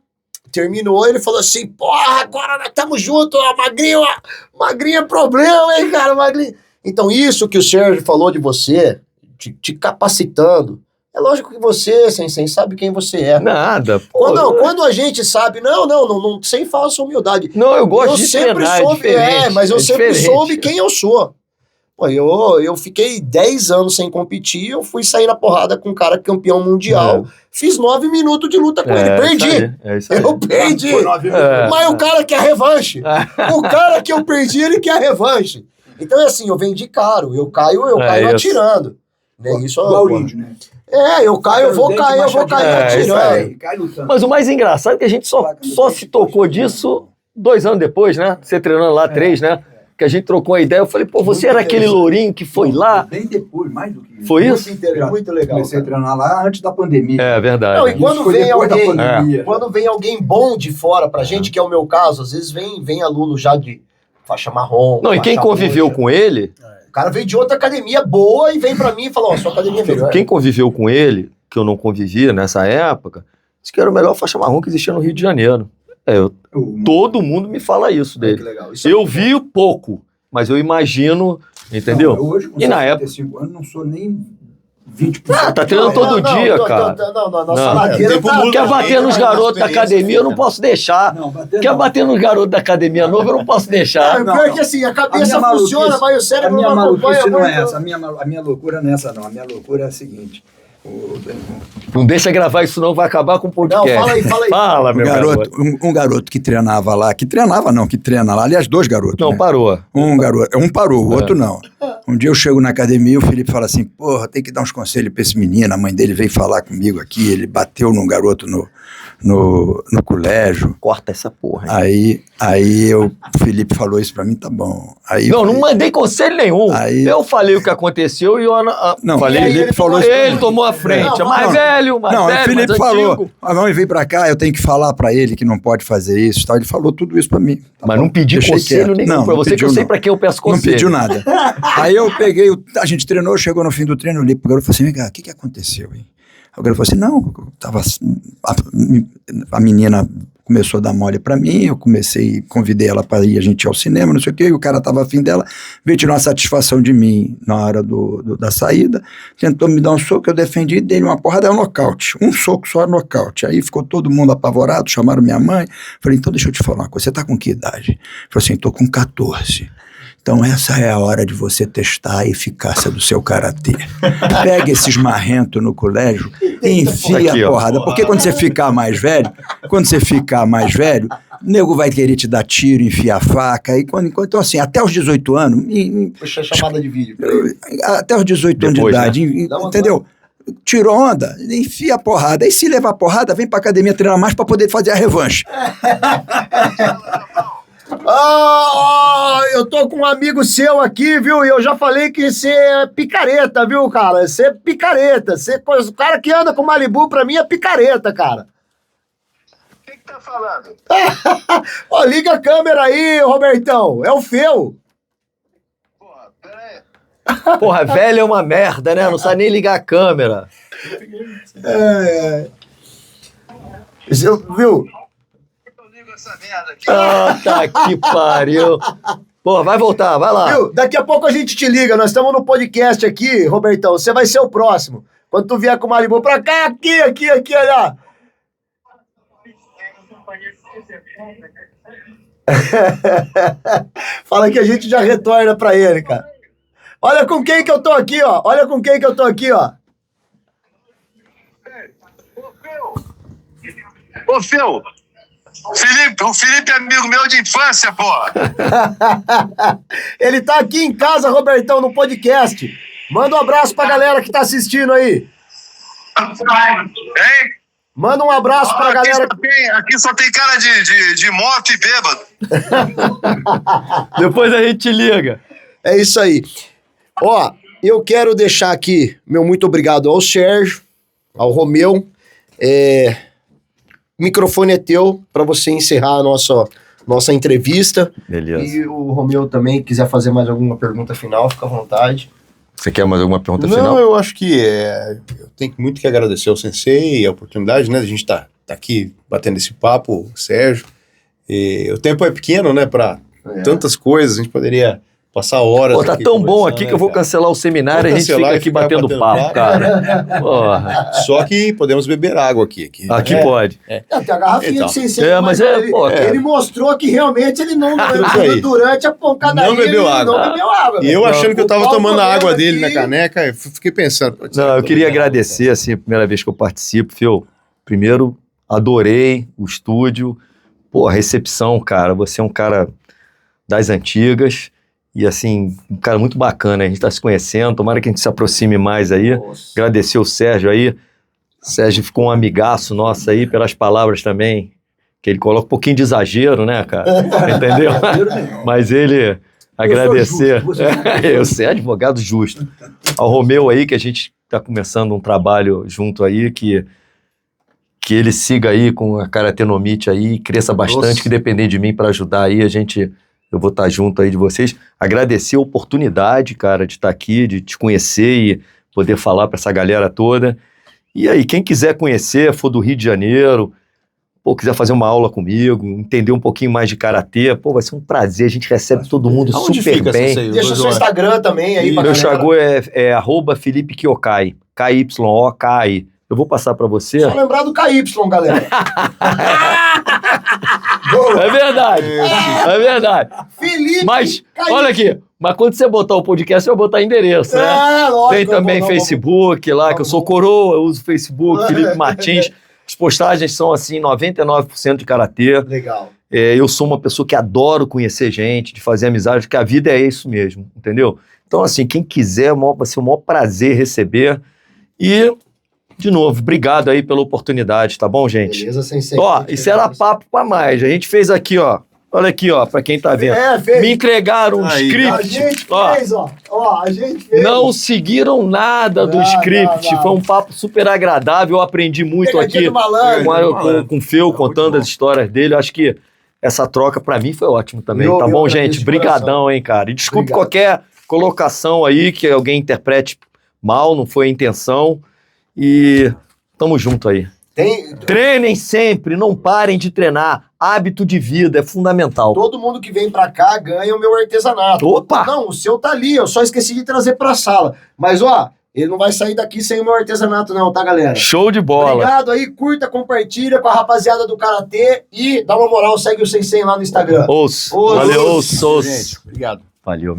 Terminou, ele falou assim, porra, agora nós estamos juntos, ó, Magrinho é problema, hein, cara, Magrinho. Então isso que o Sérgio falou de você, te capacitando, é lógico que você, Sensei, sabe quem você é. Nada. Pô, Quando a gente sabe, não, sem falsa humildade. Não, eu gosto de treinar, mas eu sempre soube quem eu sou. Pô, eu fiquei 10 anos sem competir, eu fui sair na porrada com um cara campeão mundial, fiz 9 minutos de luta com ele, perdi. Isso aí. Eu perdi, mas o cara quer revanche. O cara que eu perdi, ele quer revanche. Então é assim, eu vendi caro, eu caio atirando. Né? Isso é igual índio, né? Eu caio, eu vou cair atirando. Cai lutando. Mas o mais engraçado é que a gente só se tocou disso 2 anos depois, né? Você treinando lá 3, né? Que a gente trocou a ideia. Eu falei, pô, você era aquele lourinho que foi lá? Bem depois, mais do que isso. Foi isso? Muito legal. Comecei a treinar lá antes da pandemia. É verdade. Não, e Isso quando vem alguém bom de fora pra gente, que é o meu caso, às vezes vem aluno já de faixa marrom. Não, e quem conviveu com ele... O cara veio de outra academia boa e vem pra mim e falou, sua academia é melhor. Quem conviveu com ele, que eu não convivia nessa época, disse que era o melhor faixa marrom que existia no Rio de Janeiro. Todo mundo me fala isso dele. Que legal. Eu vi pouco, mas eu imagino, entendeu? Não, eu hoje, com E na época... 55 anos, não sou nem 20%. Tá treinando todo dia, cara. Nossa ladeira Quer bater nos garotos da academia, eu não posso deixar. Quer bater nos garotos da academia nova, eu não posso deixar. Pior que assim, a cabeça funciona, mas o cérebro não acompanha. A minha maluquice não é essa. A minha loucura não é essa, não. A minha loucura é a seguinte. Não deixa gravar isso não, vai acabar com o podcast. Não, fala aí. Fala, meu garoto. Um garoto que treinava lá, que treina lá, aliás, 2 garotos. Não, né? parou. Um parou, o outro não. Um dia eu chego na academia e o Felipe fala assim, porra, tem que dar uns conselhos pra esse menino, a mãe dele veio falar comigo aqui, ele bateu num garoto no colégio. Corta essa porra. Hein? Aí o Felipe falou isso pra mim, tá bom. Aí Não mandei conselho nenhum. Aí- Eu falei o que aconteceu e o Não, falei. o Felipe falou isso pra Ele mim. tomou a frente. Não, mais velho, mais Não, velho, o Felipe mais falou, antigo. vamos vir pra cá, eu tenho que falar pra ele que não pode fazer isso e tal. Ele falou tudo isso pra mim. Tá Mas bom, não pedi deixei conselho quieto. nenhum Não, pra não você, que eu pediu, sei não. pra quem eu peço Não conselho. pediu nada. Aí eu peguei, a gente treinou, chegou no fim do treino, eu li pro garoto e falei assim, vem cá, o que aconteceu, hein? Aí o garoto falou assim, não, a menina começou a dar mole pra mim, eu convidei ela pra ir, a gente ir ao cinema, não sei o quê, e o cara tava afim dela, veio tirar uma satisfação de mim na hora da saída, tentou me dar um soco, eu defendi, dei uma porrada, é um nocaute, um soco só é nocaute. Aí ficou todo mundo apavorado, chamaram minha mãe, falei, então deixa eu te falar uma coisa, você tá com que idade? Falei assim, tô com 14. Então essa é a hora de você testar a eficácia do seu karatê. Pega esses marrentos no colégio e enfia Aqui, a ó. porrada. Porque quando você ficar mais velho, o nego vai querer te dar tiro, enfiar faca. Então assim, até os 18 anos, Puxa a chamada de vídeo. até os 18 anos de Depois, idade, Dá uma entendeu? Tirou onda, enfia a porrada. Aí se levar porrada, vem pra academia treinar mais pra poder fazer a revanche. Eu tô com um amigo seu aqui, viu? E eu já falei que você é picareta, viu, cara? Você é picareta. O cara que anda com Malibu, pra mim, é picareta, cara. O que tá falando? Ó, liga a câmera aí, Robertão. É o Feu. Porra, pera aí. Porra, velho é uma merda, né? Não sabe nem ligar a câmera. Viu? Eu ligo essa merda aqui. Ah, tá que pariu. Porra, vai voltar, vai lá. Viu? Daqui a pouco a gente te liga. Nós estamos no podcast aqui, Robertão. Você vai ser o próximo. Quando tu vier com o Malibu pra cá, aqui, olha. Fala que a gente já retorna pra ele, cara. Olha com quem que eu tô aqui, ó. Ô, Phil! O Felipe é amigo meu de infância, porra! Ele tá aqui em casa, Robertão, no podcast. Manda um abraço pra galera que tá assistindo aí. Hein? Manda um abraço pra galera. Aqui só tem cara de moto e bêbado. Depois a gente te liga. É isso aí. Ó, eu quero deixar aqui meu muito obrigado ao Sérgio, ao Romeu. O microfone é teu para você encerrar a nossa entrevista. Beleza. E o Romeu também, quiser fazer mais alguma pergunta final, fica à vontade. Você quer mais alguma pergunta Não, final? eu acho que eu tenho muito que agradecer ao Sensei e a oportunidade, né, de a gente tá aqui batendo esse papo, Sérgio. E o tempo é pequeno, né, para tantas coisas, a gente poderia passar horas. Pô, tá aqui tão bom conversando, aqui né, que eu vou cara? cancelar o seminário e a gente cancelar fica e aqui ficar batendo batendo papo, papo. cara. Porra. Só que podemos beber água aqui. Aqui pode. Tem a garrafinha Então. de 600, Mas ele mostrou que realmente ele não Isso aí. durante a pancadaria Não bebeu ele água. Não bebeu água. E eu velho. achando que eu O tava Paulo tomando a comendo água dele aqui. na caneca, eu fiquei pensando. putz, Não, eu tô queria bebendo agradecer, assim, a primeira vez que eu participo, Phil. Primeiro, adorei o estúdio. Pô, a recepção, cara, você é um cara das antigas e, assim, um cara muito bacana. A gente tá se conhecendo, tomara que a gente se aproxime mais aí. Nossa. Agradecer o Sérgio aí. O Sérgio ficou um amigaço nosso aí, pelas palavras também, que ele coloca um pouquinho de exagero, né, cara? Entendeu? Mas ele agradecer. Você é advogado justo. Ao Romeu aí, que a gente tá começando um trabalho junto aí, que ele siga aí com a Karatê no Meet aí, cresça bastante, Nossa. que depender de mim para ajudar aí, eu vou estar junto aí de vocês. Agradecer a oportunidade, cara, de estar aqui, de te conhecer e poder falar para essa galera toda. E aí, quem quiser conhecer, for do Rio de Janeiro, pô, quiser fazer uma aula comigo, entender um pouquinho mais de Karatê, pô, vai ser um prazer, a gente recebe todo mundo Aonde super fica, bem. Sensei? Deixa seu Instagram também aí pra Meu galera. Instagram é @Felipe Kyokai, KYOKAI. Eu vou passar para você. Só lembrar do KY, galera. É verdade, é verdade. Felipe Mas, KY. olha aqui, mas quando você botar o podcast, eu vou botar endereço, né? Lógico. Tem também não, Facebook lá, que eu sou coroa, eu uso Facebook, Felipe Martins. As postagens são, assim, 99% de Karatê. Legal. Eu sou uma pessoa que adoro conhecer gente, de fazer amizade, porque a vida é isso mesmo, entendeu? Então, assim, quem quiser, vai ser o maior prazer receber. E de novo, obrigado aí pela oportunidade, tá bom, gente? Beleza, Sensei. Ó, isso era papo pra mais. A gente fez aqui, ó. Olha aqui, ó, pra quem tá vendo. fez. Me entregaram um A script. gente Ó, fez, ó. A gente fez. não seguiram nada do script. não. Foi um papo super agradável. Eu aprendi muito Pegadinha aqui do malandro. com o Feu, contando as histórias dele. Eu acho que essa troca pra mim foi ótimo também. Eu Tá bom, agradeço gente? de Brigadão, coração. hein, cara. E desculpe Obrigado. qualquer colocação aí que alguém interprete mal, não foi a intenção. E tamo junto aí. Treinem sempre, não parem de treinar. Hábito de vida é fundamental. Todo mundo que vem pra cá ganha o meu artesanato. Opa! Não, o seu tá ali, eu só esqueci de trazer pra sala. Mas, ó, ele não vai sair daqui sem o meu artesanato não, tá, galera? Show de bola. Obrigado aí, curta, compartilha com a rapaziada do Karatê e dá uma moral, segue o Sensei lá no Instagram. Valeu, Gente, obrigado. Valeu.